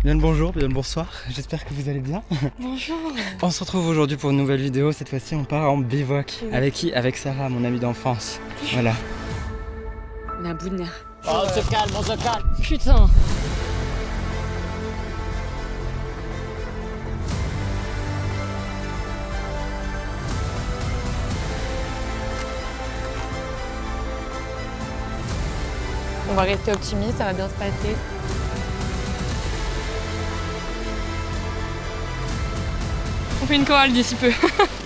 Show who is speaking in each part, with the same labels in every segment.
Speaker 1: Bien le bonjour, bien le bonsoir, j'espère que vous allez bien.
Speaker 2: Bonjour.
Speaker 1: On se retrouve aujourd'hui pour une nouvelle vidéo, cette fois-ci on part en bivouac. Avec qui? Avec Sarah, mon amie d'enfance. Voilà.
Speaker 2: La boudnière.
Speaker 3: Oh, on se calme, on se calme.
Speaker 2: Putain. On va rester optimiste, ça va bien se passer. On fait une chorale d'ici peu.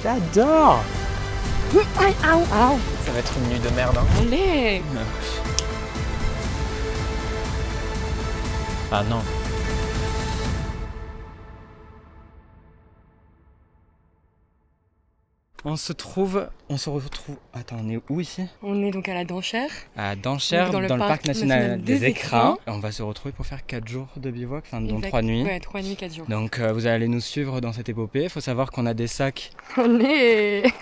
Speaker 1: J'adore.
Speaker 2: Aïe, aou, aou.
Speaker 3: Ça va être une nuit de merde. Hein.
Speaker 2: Allez.
Speaker 3: Ah non.
Speaker 1: On se retrouve... Attends, on est où ici?
Speaker 2: On est donc à la Danchère.
Speaker 1: À Danchère,
Speaker 2: Donc
Speaker 1: dans le parc national des écrins. On va se retrouver pour faire 4 jours de bivouac, enfin dont 3 nuits.
Speaker 2: Ouais, 3 nuits, 4 jours.
Speaker 1: Donc vous allez nous suivre dans cette épopée. Il faut savoir qu'on a des sacs.
Speaker 2: Allez.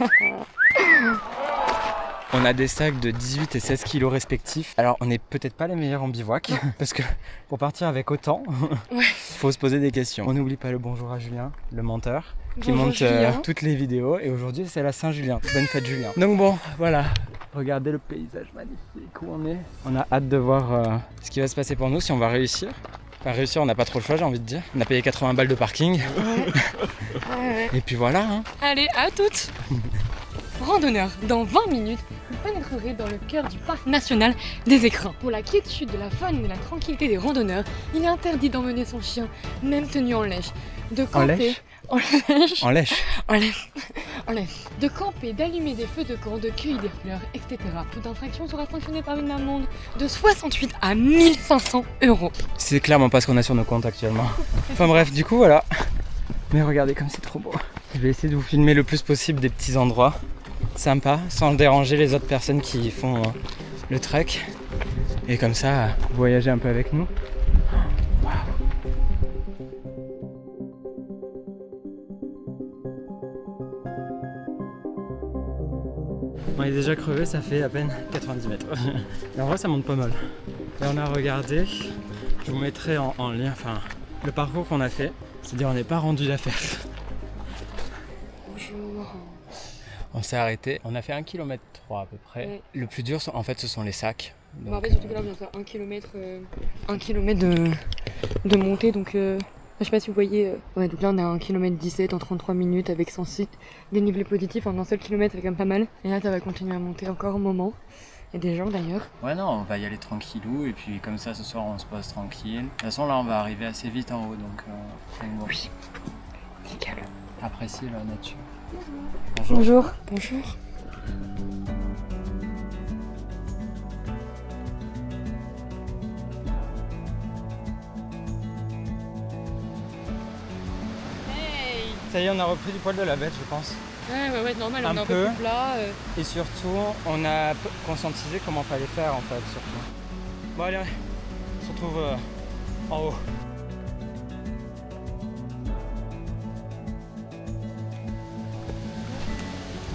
Speaker 1: On a des sacs de 18 et 16 kilos respectifs. Alors on n'est peut-être pas les meilleurs en bivouac, parce que pour partir avec autant, il faut se poser des questions. On n'oublie pas le bonjour à Julien, le menteur, qui
Speaker 2: Bonjour,
Speaker 1: monte toutes les vidéos. Et aujourd'hui c'est la Saint-Julien. Bonne fête Julien. Donc bon, voilà. Regardez le paysage magnifique où on est. On a hâte de voir ce qui va se passer pour nous, si on va réussir. Enfin réussir, on n'a pas trop le choix, j'ai envie de dire. On a payé 80 balles de parking.
Speaker 2: Ouais.
Speaker 1: Et puis voilà. Hein.
Speaker 2: Allez, à toutes. Randonneurs, dans 20 minutes, vous pénétrerez dans le cœur du parc national des écrins. Pour la quiétude de la faune et de la tranquillité des randonneurs, il est interdit d'emmener son chien, même tenu en lèche, de camper...
Speaker 1: En lèche. En lèche.
Speaker 2: En lèche. En lèche. De camper, d'allumer des feux de camp, de cueillir des fleurs, etc. Toute infraction sera sanctionnée par une amende de 68 à 1500 €.
Speaker 1: C'est clairement pas ce qu'on a sur nos comptes actuellement. Enfin bref, du coup voilà. Mais regardez comme c'est trop beau. Je vais essayer de vous filmer le plus possible des petits endroits sympas, sans déranger les autres personnes qui font le trek. Et comme ça, vous voyagez un peu avec nous. Waouh. On est déjà crevé, ça fait à peine 90 mètres. Et en vrai, ça monte pas mal. Là, on a regardé. Je vous mettrai en lien le parcours qu'on a fait. C'est-à-dire, on n'est pas rendu l'affaire.
Speaker 2: Bonjour.
Speaker 1: On s'est arrêté, on a fait 1,3 km à peu près.
Speaker 2: Ouais.
Speaker 1: Le plus dur, en fait, ce sont les sacs. Donc,
Speaker 2: En fait, surtout que là, on vient de faire 1 km de montée, donc je sais pas si vous voyez. Ouais, donc là, on est à 1,17 km en 33 minutes avec 106 dénivelé positif en un seul kilomètre, c'est quand même pas mal. Et là, ça va continuer à monter encore un moment. Il y a des gens d'ailleurs.
Speaker 1: Ouais, non, on va y aller tranquillou et puis comme ça, ce soir, on se pose tranquille. De toute façon, là, on va arriver assez vite en haut, donc bon.
Speaker 2: Oui. Nickel.
Speaker 1: Apprécier la nature.
Speaker 2: Bonjour. Bonjour. Hey.
Speaker 1: Ça y est, on a repris du poil de la bête, je pense.
Speaker 2: Ouais, normal,
Speaker 1: Un
Speaker 2: on est un
Speaker 1: peu.
Speaker 2: peu plus plat.
Speaker 1: Et surtout, on a conscientisé comment fallait faire, en fait, surtout. Bon, allez, on se retrouve en haut.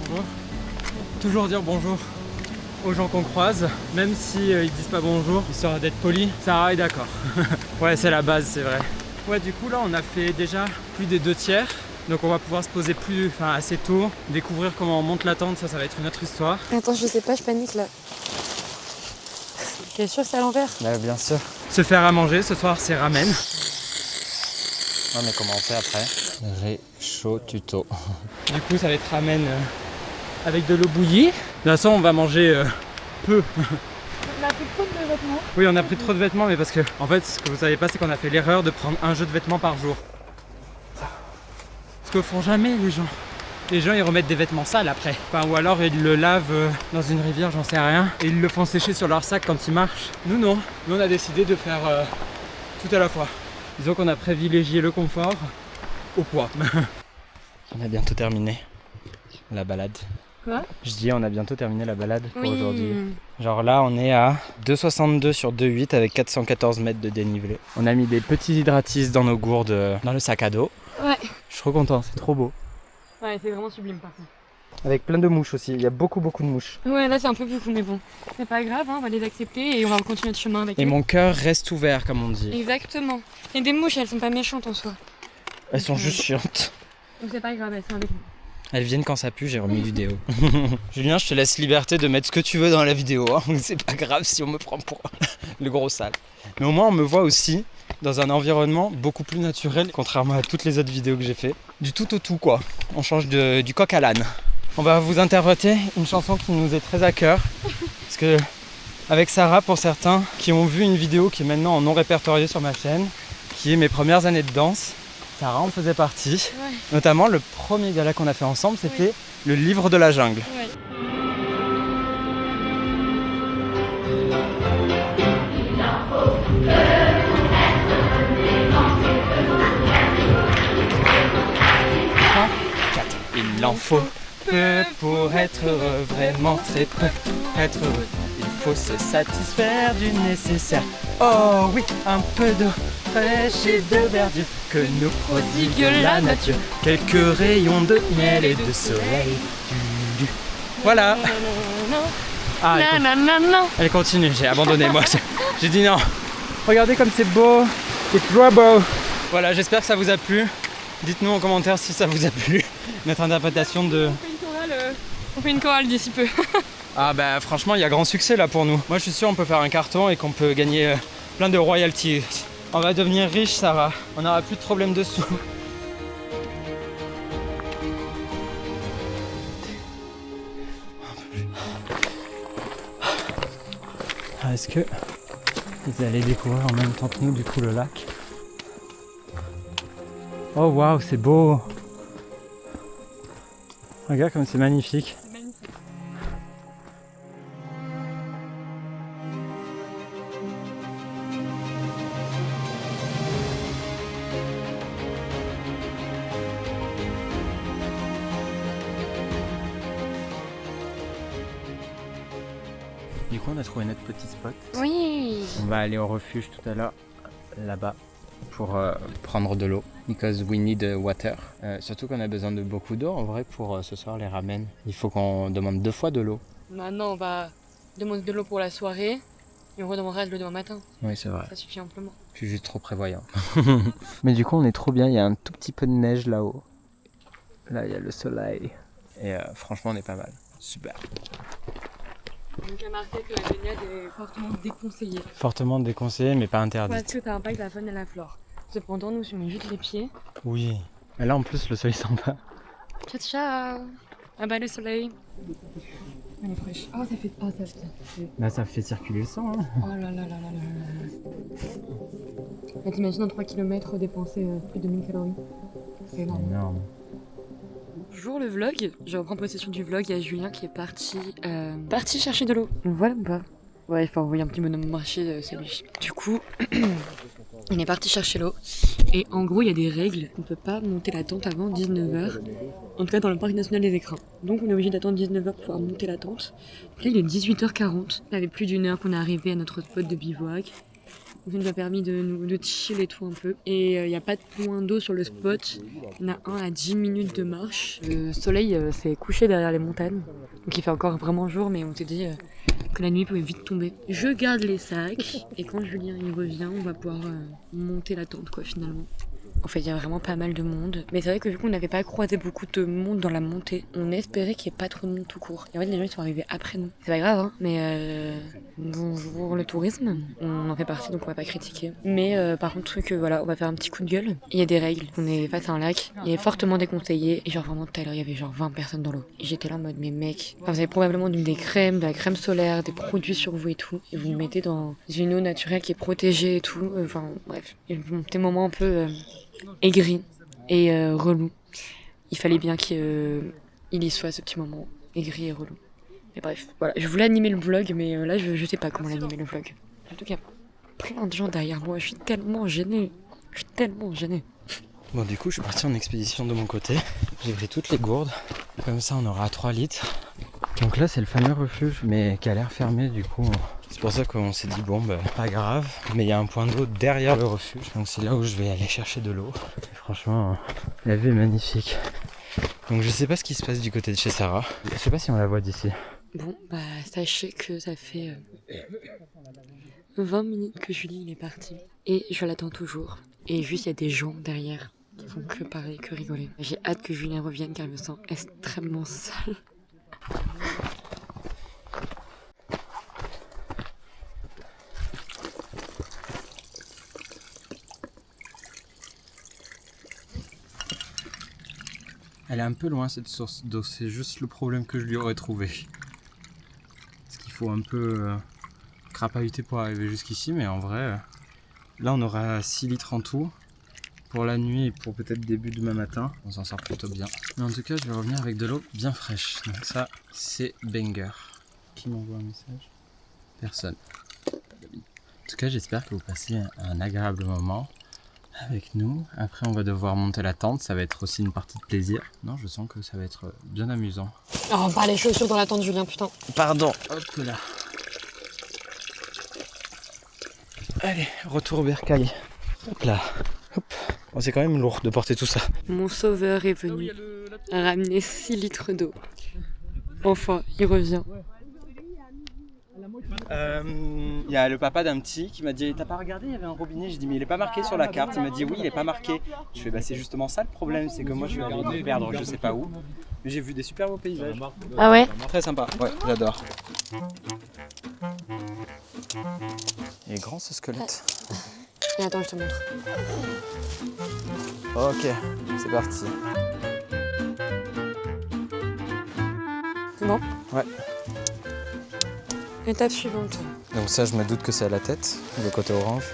Speaker 1: Bonjour. Toujours dire bonjour aux gens qu'on croise, même si ils disent pas bonjour, histoire d'être poli. Sarah est d'accord. Ouais, c'est la base, c'est vrai. Ouais, du coup là, on a fait déjà plus des 2/3. Donc on va pouvoir se poser assez tôt, découvrir comment on monte la tente, ça va être une autre histoire.
Speaker 2: Attends, je sais pas, je panique là. T'es sûr que c'est à l'envers?
Speaker 1: Bah, bien sûr. Se faire à manger, ce soir c'est ramen. Non mais comment on fait après? Réchaud tuto. Du coup ça va être ramen avec de l'eau bouillie. De toute façon on va manger peu.
Speaker 2: On a pris trop de vêtements.
Speaker 1: Oui, on a pris trop de vêtements, mais parce que en fait ce que vous savez pas, c'est qu'on a fait l'erreur de prendre un jeu de vêtements par jour. Ce que font jamais les gens. Les gens ils remettent des vêtements sales après. Enfin, ou alors ils le lavent dans une rivière, j'en sais rien. Et ils le font sécher sur leur sac quand ils marchent. Nous non. Nous on a décidé de faire tout à la fois. Disons qu'on a privilégié le confort au poids. On a bientôt terminé la balade.
Speaker 2: Quoi?
Speaker 1: Je dis on a bientôt terminé la balade pour
Speaker 2: Oui.
Speaker 1: aujourd'hui. Genre là on est à 2,62 sur 2,8 avec 414 mètres de dénivelé. On a mis des petits hydratis dans nos gourdes, dans le sac à dos.
Speaker 2: Ouais.
Speaker 1: Je suis trop content, c'est trop beau.
Speaker 2: Ouais, c'est vraiment sublime par contre.
Speaker 1: Avec plein de mouches aussi, il y a beaucoup de mouches.
Speaker 2: Ouais, là c'est un peu beaucoup, mais bon, c'est pas grave, hein, on va les accepter et on va continuer notre chemin avec
Speaker 1: Et
Speaker 2: eux.
Speaker 1: mon cœur reste ouvert, comme on dit.
Speaker 2: Exactement. Il y a des mouches, elles sont pas méchantes en soi.
Speaker 1: Elles sont juste chiantes.
Speaker 2: Donc c'est pas grave, elles sont avec nous.
Speaker 1: Elles viennent quand ça pue, j'ai remis du déo. Julien, je te laisse liberté de mettre ce que tu veux dans la vidéo. Hein. C'est pas grave si on me prend pour le gros sale. Mais au moins, on me voit aussi dans un environnement beaucoup plus naturel, contrairement à toutes les autres vidéos que j'ai fait. Du tout au tout, quoi. On change du coq à l'âne. On va vous interpréter une chanson qui nous est très à cœur. Parce que, avec Sarah, pour certains qui ont vu une vidéo qui est maintenant en non répertoriée sur ma chaîne, qui est mes premières années de danse, Sarah en faisait partie.
Speaker 2: Ouais.
Speaker 1: Notamment, le premier gala qu'on a fait ensemble, c'était le livre de la jungle.
Speaker 2: Ouais.
Speaker 1: Il en faut peu pour être heureux, vraiment très peu pour être heureux. Il faut se satisfaire du nécessaire. Oh oui, un peu d'eau fraîche et de verdure que nous prodigue la nature. Quelques rayons de miel et de soleil. Voilà. Ah, elle continue, j'ai abandonné moi. J'ai dit non. Regardez comme c'est beau. C'est trop beau. Voilà, j'espère que ça vous a plu. Dites-nous en commentaire si ça vous a plu. Notre interprétation de...
Speaker 2: On fait une chorale d'ici peu.
Speaker 1: Ah bah franchement il y a grand succès là pour nous. Moi je suis sûr on peut faire un carton et qu'on peut gagner plein de royalties. On va devenir riche Sarah, on n'aura plus de problème de sous. Ah, est-ce que ils allaient découvrir en même temps que nous du coup le lac? Oh waouh c'est beau. Regarde comme c'est magnifique. Du coup on a trouvé notre petit spot.
Speaker 2: Oui.
Speaker 1: On va aller au refuge tout à l'heure, là-bas, pour prendre de l'eau. Because we need water. Surtout qu'on a besoin de beaucoup d'eau en vrai pour ce soir les ramen. Il faut qu'on demande 2 fois de l'eau.
Speaker 2: Maintenant on va demander de l'eau pour la soirée et on redemandera de l'eau demain matin.
Speaker 1: Oui c'est vrai.
Speaker 2: Ça suffit amplement.
Speaker 1: Je suis juste trop prévoyant. Mais du coup on est trop bien, il y a un tout petit peu de neige là-haut. Là il y a le soleil. Et franchement on est pas mal. Super.
Speaker 2: Donc il y a marqué que la baignade est fortement déconseillée.
Speaker 1: Fortement déconseillé mais pas interdit.
Speaker 2: Parce que ça impacte la faune et la flore. Cependant nous on met juste les pieds.
Speaker 1: Oui. Et là en plus le soleil s'en va.
Speaker 2: Ciao ciao. Ah bah le soleil. Elle est fraîche. Oh ça fait... Oh ça fait...
Speaker 1: Bah ça fait circuler le sang. Hein.
Speaker 2: Oh là là là là là. Bah, t'imagines en 3 km dépenser plus de 1000 calories. C'est énorme.
Speaker 1: Énorme.
Speaker 2: Bonjour le vlog, je reprends possession du vlog, il y a Julien qui est parti chercher de l'eau. Voilà ou pas? Ouais, il faut envoyer un petit bonhomme marché, c'est lui. Du coup, il est parti chercher l'eau. Et en gros, il y a des règles. On peut pas monter la tente avant 19h. En tout cas, dans le parc national des Écrins. Donc, on est obligé d'attendre 19h pour pouvoir monter la tente. Là, il est 18h40. Ça fait plus d'1 heure qu'on est arrivé à notre spot de bivouac. Ça nous a permis de chill et tout un peu. Et il n'y a pas de point d'eau sur le spot. Il y en a un à 10 minutes de marche. Le soleil s'est couché derrière les montagnes. Donc il fait encore vraiment jour, mais on s'est dit que la nuit pouvait vite tomber. Je garde les sacs. Et quand Julien il revient, on va pouvoir monter la tente quoi finalement. En fait, il y a vraiment pas mal de monde. Mais c'est vrai que vu qu'on n'avait pas croisé beaucoup de monde dans la montée, on espérait qu'il n'y ait pas trop de monde tout court. Et en fait, les gens ils sont arrivés après nous. C'est pas grave, hein, mais bonjour le tourisme. On en fait partie, donc on va pas critiquer. Mais par contre, voilà, on va faire un petit coup de gueule. Il y a des règles. On est face à un lac. Il est fortement déconseillé. Et genre vraiment tout à l'heure, il y avait genre 20 personnes dans l'eau. Et j'étais là en mode, mais mec, enfin, vous avez probablement des crèmes, de la crème solaire, des produits sur vous et tout. Et vous le mettez dans une eau naturelle qui est protégée et tout. Enfin, bref. Et des moments un peu... aigri et relou. Il fallait bien qu'il y soit ce petit moment aigri et relou. Mais bref, voilà. Je voulais animer le vlog, mais là, je sais pas comment l'animer le vlog. En tout cas, plein de gens derrière moi. Je suis tellement gênée.
Speaker 1: Bon, du coup, je suis parti en expédition de mon côté. J'ai pris toutes les gourdes. Comme ça, on aura 3 litres. Donc là, c'est le fameux refuge, mais qui a l'air fermé, du coup. C'est pour ça qu'on s'est dit, bon, bah, pas grave. Mais il y a un point d'eau derrière le refuge. Donc c'est là où je vais aller chercher de l'eau. Et franchement, la vue est magnifique. Donc je sais pas ce qui se passe du côté de chez Sarah. Je sais pas si on la voit d'ici.
Speaker 2: Bon, bah sachez que ça fait 20 minutes que Julie il est partie. Et je l'attends toujours. Et juste il y a des gens derrière qui font que parler, que rigoler. J'ai hâte que Julien revienne car je me sens extrêmement sale.
Speaker 1: Elle est un peu loin cette source d'eau, c'est juste le problème que je lui aurais trouvé. Parce qu'il faut un peu crapahuter pour arriver jusqu'ici, mais en vrai, là on aura 6 litres en tout. Pour la nuit et pour peut-être début demain matin, on s'en sort plutôt bien. Mais en tout cas, je vais revenir avec de l'eau bien fraîche. Donc ça, c'est banger. Qui m'envoie un message? Personne. En tout cas, j'espère que vous passez un agréable moment avec nous. Après, on va devoir monter la tente. Ça va être aussi une partie de plaisir. Non, je sens que ça va être bien amusant.
Speaker 2: Oh, pas les chaussures dans la tente, Julien, putain.
Speaker 1: Pardon. Hop là. Allez, retour au bercail. Hop là. Hop. Bon, c'est quand même lourd de porter tout ça.
Speaker 2: Mon sauveur est venu ramener 6 litres d'eau. Enfin, il revient.
Speaker 1: Il y a le papa d'un petit qui m'a dit: t'as pas regardé, il y avait un robinet. J'ai dit: mais il est pas marqué sur la carte. Il m'a dit: oui, il est pas marqué. Je fais: bah c'est justement ça le problème, c'est que moi je vais aller me perdre je sais pas où. Mais j'ai vu des super beaux paysages.
Speaker 2: Ah ouais?
Speaker 1: Très sympa, ouais, j'adore. Il est grand ce squelette.
Speaker 2: Et attends, je te montre.
Speaker 1: Ok, c'est parti.
Speaker 2: C'est bon?
Speaker 1: Ouais.
Speaker 2: Étape suivante.
Speaker 1: Donc ça, je me doute que c'est à la tête, le côté orange.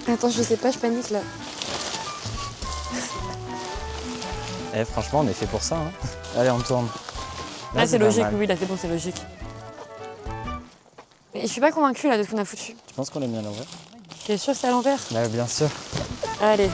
Speaker 2: Attends, je sais pas, je panique là.
Speaker 1: Eh, franchement, on est fait pour ça. Hein. Allez, on tourne. Là,
Speaker 2: Ah, c'est
Speaker 1: pas
Speaker 2: logique,
Speaker 1: mal.
Speaker 2: oui, là c'est bon, c'est logique. Mais je suis pas convaincue là de ce qu'on a foutu.
Speaker 1: Tu penses qu'on l'a mis à l'envers?
Speaker 2: T'es sûr que c'est à l'envers?
Speaker 1: Bah, bien sûr.
Speaker 2: Allez.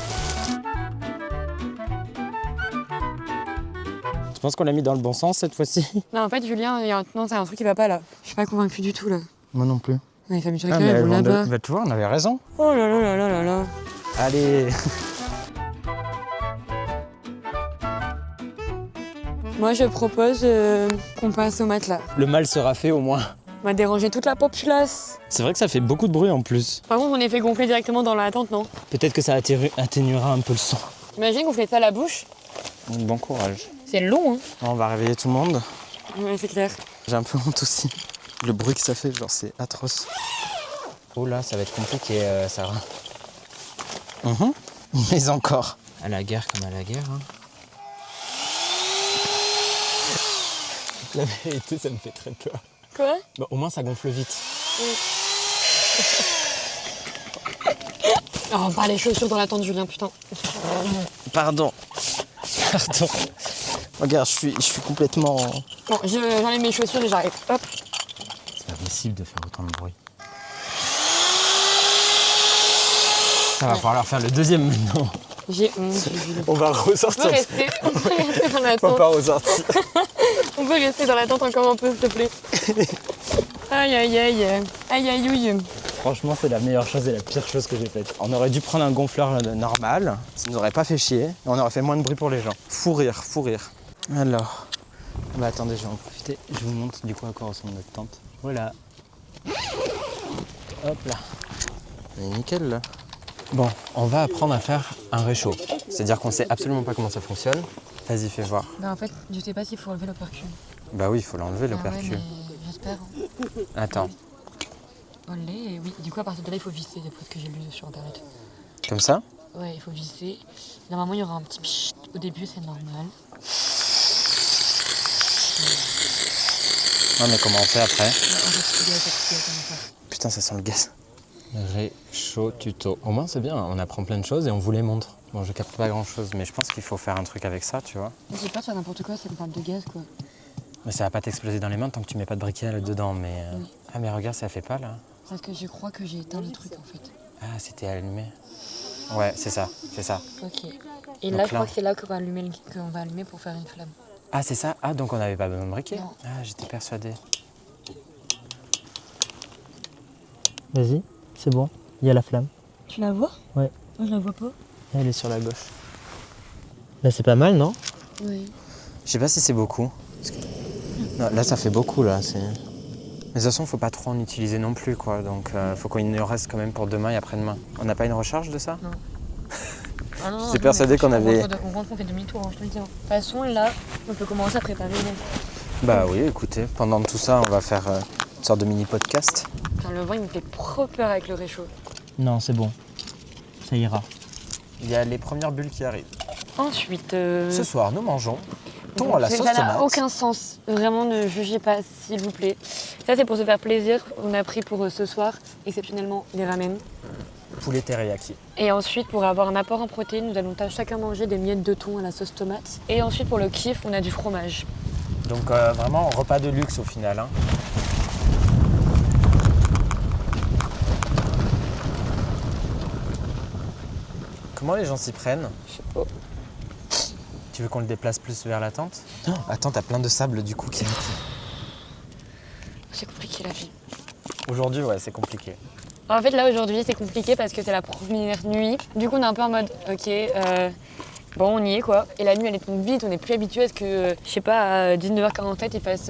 Speaker 1: Tu penses qu'on l'a mis dans le bon sens cette fois-ci?
Speaker 2: Non, en fait, Julien, non, c'est un truc qui va pas là. Je suis pas convaincue du tout là.
Speaker 1: Moi non plus.
Speaker 2: Les familles sur
Speaker 1: Ah,
Speaker 2: lesquelles elles vont là-bas.
Speaker 1: bah, tu vois, on avait raison.
Speaker 2: Oh là là là là là là.
Speaker 1: Allez.
Speaker 2: Moi, je propose qu'on passe au matelas.
Speaker 1: Le mal sera fait au moins.
Speaker 2: On va déranger toute la populace.
Speaker 1: C'est vrai que ça fait beaucoup de bruit en plus.
Speaker 2: Par contre, on est fait gonfler directement dans la tente, non?
Speaker 1: Peut-être que ça atténuera un peu le son.
Speaker 2: Imagine qu'on fait ça à la bouche.
Speaker 1: Bon courage.
Speaker 2: C'est long, hein?
Speaker 1: On va réveiller tout le monde.
Speaker 2: Ouais, c'est clair.
Speaker 1: J'ai un peu honte aussi. Le bruit que ça fait, genre c'est atroce. Oh là, ça va être compliqué, Sarah. Mais encore. À la guerre comme à la guerre. Hein. La vérité, ça me fait très peur.
Speaker 2: Quoi?
Speaker 1: Bah, au moins, ça gonfle vite.
Speaker 2: Oh, pas les chaussures dans la tente, Julien, putain.
Speaker 1: Pardon. Pardon. Regarde, je suis complètement...
Speaker 2: Bon, j'enlève mes chaussures et j'arrive. Hop.
Speaker 1: C'est pas possible de faire autant de bruit. Ça va falloir faire le deuxième maintenant.
Speaker 2: J'ai honte, Julien.
Speaker 1: On va
Speaker 2: On
Speaker 1: ressortir.
Speaker 2: peut rester dans la
Speaker 1: On va
Speaker 2: tente.
Speaker 1: pas ressortir.
Speaker 2: On peut rester dans la tente encore un peu, s'il te plaît. Aïe, aïe, aïe. Aïe, aïe, aïe.
Speaker 1: Franchement, c'est la meilleure chose et la pire chose que j'ai faite. On aurait dû prendre un gonfleur normal, ça nous aurait pas fait chier, et on aurait fait moins de bruit pour les gens. Fou rire, fou rire. Alors, bah attendez, je vais en profiter. Je vous montre du coup à quoi ressemble notre tente. Voilà. Hop là. On est nickel là. Bon, on va apprendre à faire un réchaud. C'est-à-dire qu'on sait absolument pas comment ça fonctionne. Vas-y, fais voir.
Speaker 2: Bah en fait, je sais pas s'il faut enlever l'opercule.
Speaker 1: Bah oui, il faut l'enlever le percu.
Speaker 2: Ouais, mais j'espère.
Speaker 1: Attends,
Speaker 2: On l'est, et oui. Du coup, à partir de là, il faut visser, d'après ce que j'ai lu sur internet.
Speaker 1: comme ça?
Speaker 2: Ouais, il faut visser. Normalement, il y aura un petit pchit. Au début, c'est normal.
Speaker 1: Non mais comment on fait après?
Speaker 2: Ouais, on va se comment faire.
Speaker 1: Putain, ça sent le gaz. Réchaud tuto. Au moins, c'est bien, on apprend plein de choses et on vous les montre. Bon, je capte pas grand chose, mais je pense qu'il faut faire un truc avec ça, tu vois.
Speaker 2: Je sais pas, faire n'importe quoi, ça me parle de gaz, quoi.
Speaker 1: Mais ça va pas t'exploser dans les mains tant que tu mets pas de briquet dedans, mais...
Speaker 2: Oui.
Speaker 1: Ah, mais regarde, ça fait pas, là.
Speaker 2: Parce que je crois que j'ai éteint le truc, en fait.
Speaker 1: Ah, c'était allumé. Ouais, c'est ça, c'est ça.
Speaker 2: Ok. Et
Speaker 1: Donc
Speaker 2: là, je crois
Speaker 1: là-
Speaker 2: que c'est là qu'on va allumer pour faire une flamme.
Speaker 1: Ah, c'est ça? Ah, donc on n'avait pas besoin de briquet?
Speaker 2: Non.
Speaker 1: Ah, j'étais persuadé.
Speaker 3: Vas-y, c'est bon, il y a la flamme.
Speaker 2: Tu la vois?
Speaker 3: Ouais.
Speaker 2: Moi, je la vois pas.
Speaker 3: Elle est sur la gauche. Là, c'est pas mal, non?
Speaker 2: Oui.
Speaker 4: Je sais pas si c'est beaucoup. Non, là, ça fait beaucoup, là. Mais de toute façon, faut pas trop en utiliser non plus, quoi. Donc, faut qu'il en reste quand même pour demain et après-demain. On n'a pas une recharge de ça?
Speaker 2: Non. Ah non,
Speaker 4: J'étais persuadé qu'on avait...
Speaker 2: On rentre, on fait demi-tour, je te le dis. De toute façon, là, on peut commencer à préparer les...
Speaker 4: Bah oui, écoutez, pendant tout ça, on va faire une sorte de mini-podcast.
Speaker 2: Putain, le vent, il me fait trop peur avec le réchaud.
Speaker 3: Non, c'est bon. Ça ira.
Speaker 4: Il y a les premières bulles qui arrivent.
Speaker 2: Ensuite...
Speaker 4: Ce soir, nous mangeons thon à la sauce
Speaker 2: Ça
Speaker 4: tomate.
Speaker 2: n'a aucun sens. Vraiment, ne jugez pas, s'il vous plaît. Ça, c'est pour se faire plaisir. On a pris pour ce soir, exceptionnellement, des ramen.
Speaker 4: Poulet teriyaki.
Speaker 2: Et ensuite, pour avoir un apport en protéines, nous allons chacun manger des miettes de thon à la sauce tomate. Et ensuite, pour le kiff, on a du fromage.
Speaker 4: Donc vraiment, repas de luxe au final. Hein. Comment les gens s'y prennent?
Speaker 2: Je sais pas.
Speaker 4: Tu veux qu'on le déplace plus vers la tente? Oh, attends, t'as plein de sable du coup qui...
Speaker 2: C'est compliqué la vie.
Speaker 4: Aujourd'hui, ouais, c'est compliqué.
Speaker 2: En fait, là, aujourd'hui, c'est compliqué parce que c'est la première nuit. Du coup, on est un peu en mode, ok, bon, on y est quoi. Et la nuit, elle tombe vite, on n'est plus habitué à ce que, je sais pas, à 19h47, il fasse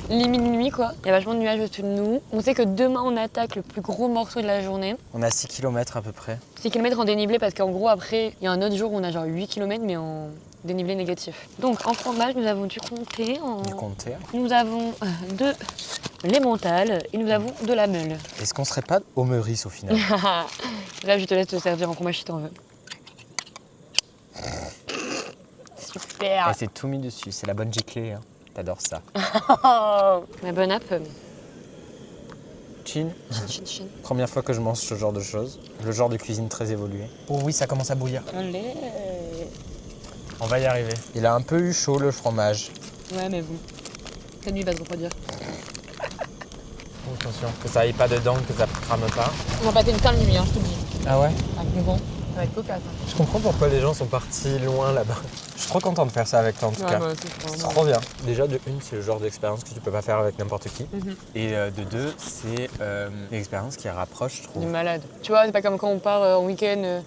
Speaker 2: limite nuit quoi. Il y a vachement de nuages au-dessus de nous. On sait que demain, on attaque le plus gros morceau de la journée.
Speaker 4: On a 6 km à peu près.
Speaker 2: 6 km en dénivelé parce qu'en gros, après, il y a un autre jour où on a genre 8 km, mais en dénivelé négatif. Donc, en fromage, nous avons du comté.
Speaker 4: Du comté.
Speaker 2: Nous avons de l'emmental et nous avons de la meule.
Speaker 4: Est-ce qu'on serait pas au Meurice au final?
Speaker 2: Là, je te laisse te servir en fromage si t'en veux. Super.
Speaker 4: Et c'est tout mis dessus, c'est la bonne giclée. Hein. T'adores ça.
Speaker 2: Ma bonne app.
Speaker 4: Chin.
Speaker 2: Chin chin.
Speaker 4: Première fois que je mange ce genre de choses. Le genre de cuisine très évolué. Oh oui, ça commence à bouillir.
Speaker 2: Allez.
Speaker 4: On va y arriver. Il a un peu eu chaud le fromage.
Speaker 2: Ouais, mais bon. La nuit va se refroidir.
Speaker 4: Oh, attention, que ça aille pas dedans, que ça crame pas.
Speaker 2: On va passer une telle nuit, hein, je te le dis.
Speaker 4: Ah ouais?
Speaker 2: Avec le vent. Ça va être cocasse.
Speaker 4: Je comprends pourquoi les gens sont partis loin là-bas. Je suis trop content de faire ça avec toi en tout cas. C'est trop bien. Déjà de une, c'est le genre d'expérience que tu peux pas faire avec n'importe qui. Et de deux, c'est une expérience qui rapproche, je trouve.
Speaker 2: Du malade. Tu vois, c'est pas comme quand on part en week-end,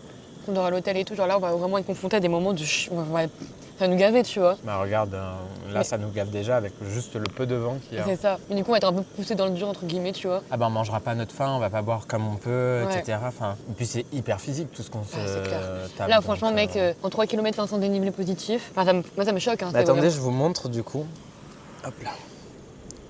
Speaker 2: qu'on dort à l'hôtel et tout. Genre là, on va vraiment être confronté à des moments de... Ça va nous gaver, tu vois.
Speaker 4: Bah regarde, là ça nous gave déjà avec juste le peu de vent qu'il y a.
Speaker 2: C'est ça. Mais du coup, on va être un peu poussé dans le dur, entre guillemets, tu vois.
Speaker 4: Ah bah on mangera pas à notre faim, on va pas boire comme on peut,
Speaker 2: Ouais.
Speaker 4: etc. Enfin, et puis c'est hyper physique tout ce qu'on se
Speaker 2: c'est clair.
Speaker 4: tape.
Speaker 2: Là,
Speaker 4: donc,
Speaker 2: franchement, mec, en 3 km, 500 dénivelé positif. Enfin, moi, ça me choque. Hein,
Speaker 4: Mais attendez, je vous montre du coup. Hop là.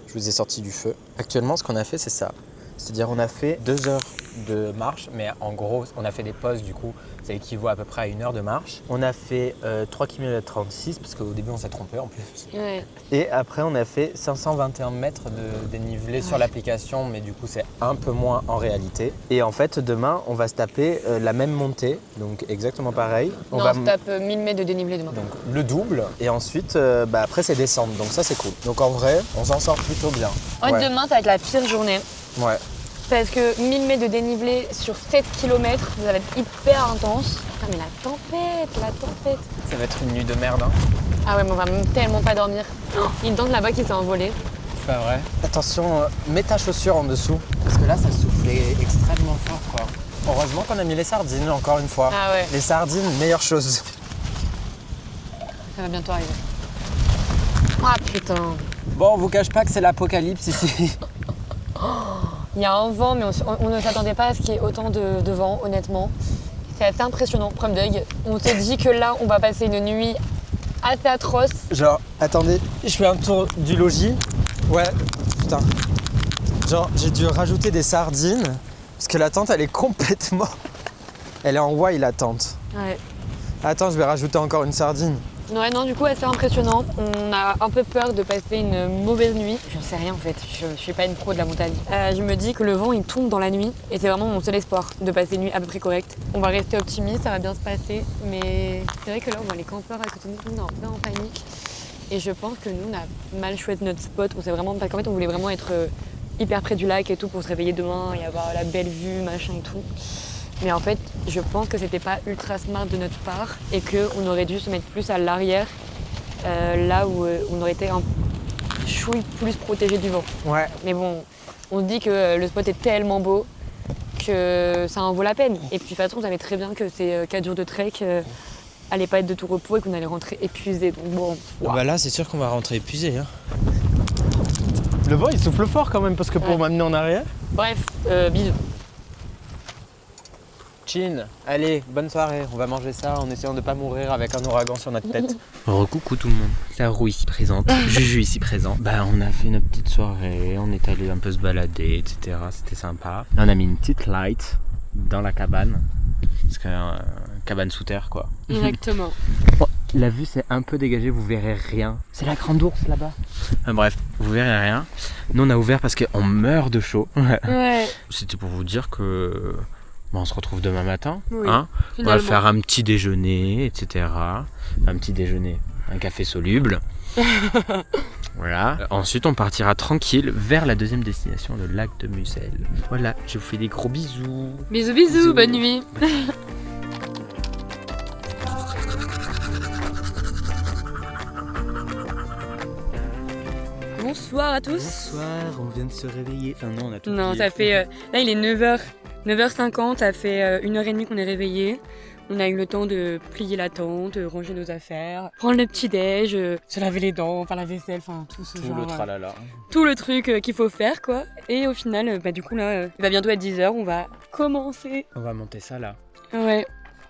Speaker 4: Je vous ai sorti du feu. Actuellement, ce qu'on a fait, c'est ça. C'est-à-dire, on a fait 2 heures de marche, mais en gros, on a fait des pauses du coup. Ça équivaut à peu près à 1 heure de marche. On a fait 3 km 36, parce qu'au début, on s'est trompé en plus.
Speaker 2: Ouais.
Speaker 4: Et après, on a fait 521 mètres de dénivelé sur l'application, mais du coup, c'est un peu moins en réalité. Et en fait, demain, on va se taper la même montée, donc exactement pareil.
Speaker 2: On se tape 1000 mètres de dénivelé demain.
Speaker 4: Donc le double, et ensuite, après, c'est descendre, donc ça, c'est cool. Donc en vrai, on s'en sort plutôt bien.
Speaker 2: En fait,
Speaker 4: Ouais.
Speaker 2: demain, ça va être la pire journée.
Speaker 4: Ouais.
Speaker 2: Parce que 1000 mètres de dénivelé sur 7 km, ça va être hyper intense. Ah, mais la tempête.
Speaker 4: Ça va être une nuit de merde, hein.
Speaker 2: Ah ouais, mais on va même tellement pas dormir. Il y a une tente là-bas qui s'est envolée.
Speaker 4: C'est pas vrai. Attention, mets ta chaussure en dessous. Parce que là, ça soufflait extrêmement fort, quoi. Heureusement qu'on a mis les sardines, encore une fois.
Speaker 2: Ah ouais.
Speaker 4: Les sardines, meilleure chose.
Speaker 2: Ça va bientôt arriver. Ah putain.
Speaker 4: Bon, on vous cache pas que c'est l'apocalypse ici.
Speaker 2: Il y a un vent, mais on ne s'attendait pas à ce qu'il y ait autant de vent, honnêtement. C'est assez impressionnant, preuve d'œil. On se dit que là, on va passer une nuit assez atroce.
Speaker 4: Genre, attendez, je fais un tour du logis. Ouais, putain. Genre, j'ai dû rajouter des sardines. Parce que la tente, elle est complètement... Elle est en why, la tente.
Speaker 2: Ouais.
Speaker 4: Attends, je vais rajouter encore une sardine.
Speaker 2: Ouais, non, du coup, assez impressionnant. On a un peu peur de passer une mauvaise nuit. J'en sais rien en fait, je suis pas une pro de la montagne. Je me dis que le vent il tombe dans la nuit et c'est vraiment mon seul espoir de passer une nuit à peu près correcte. On va rester optimiste, ça va bien se passer, mais c'est vrai que là on voit les campeurs à côté de nous, on est un peu en panique. Et je pense que nous on a mal choisi notre spot. On sait vraiment pas qu'en fait on voulait vraiment être hyper près du lac et tout pour se réveiller demain et avoir la belle vue, machin et tout. Mais en fait, je pense que c'était pas ultra smart de notre part et qu'on aurait dû se mettre plus à l'arrière, là où on aurait été un chouille plus protégé du vent.
Speaker 4: Ouais.
Speaker 2: Mais bon, on se dit que le spot est tellement beau que ça en vaut la peine. Et puis de toute façon, on savait très bien que c'est 4 jours de trek. allait pas être de tout repos et qu'on allait rentrer épuisé. Donc bon. Wow.
Speaker 3: Bah là, c'est sûr qu'on va rentrer épuisé. Hein. Le vent, il souffle fort quand même parce que pour m'amener en arrière.
Speaker 2: Bref, bisous.
Speaker 4: Chin, allez, bonne soirée. On va manger ça en essayant de pas mourir avec un ouragan sur notre tête. Recoucou tout le monde. C'est Roux ici présente, Juju ici présent. Bah on a fait une petite soirée, on est allé un peu se balader, etc. C'était sympa. Là on a mis une petite light dans la cabane. Parce que cabane sous terre quoi.
Speaker 2: Exactement.
Speaker 4: Bon, la vue c'est un peu dégagé, vous verrez rien. C'est la grande ours là-bas. Bref, vous verrez rien. Nous on a ouvert parce qu'on meurt de chaud.
Speaker 2: Ouais.
Speaker 4: C'était pour vous dire que on se retrouve demain matin.
Speaker 2: Oui,
Speaker 4: hein, on
Speaker 2: finalement.
Speaker 4: va faire un petit déjeuner, etc. Un petit déjeuner, un café soluble. Voilà. Ensuite on partira tranquille vers la deuxième destination, le lac de Musel. Voilà, je vous fais des gros bisous.
Speaker 2: Bisous, bisous, bonne nuit. Bonsoir à tous.
Speaker 3: Bonsoir, on vient de se réveiller. Enfin non, on a tout
Speaker 2: Non,
Speaker 3: plié.
Speaker 2: ça fait... là, il est 9h. 9h50, ça fait 1h30 qu'on est réveillé. On a eu le temps de plier la tente, ranger nos affaires, prendre le petit-déj, se laver les dents, faire la vaisselle, enfin tout ce genre.
Speaker 3: Tout le tralala.
Speaker 2: Tout le truc qu'il faut faire, quoi. Et au final, du coup, là, il va bientôt être 10h, on va commencer.
Speaker 3: On va monter ça là.
Speaker 2: Ouais.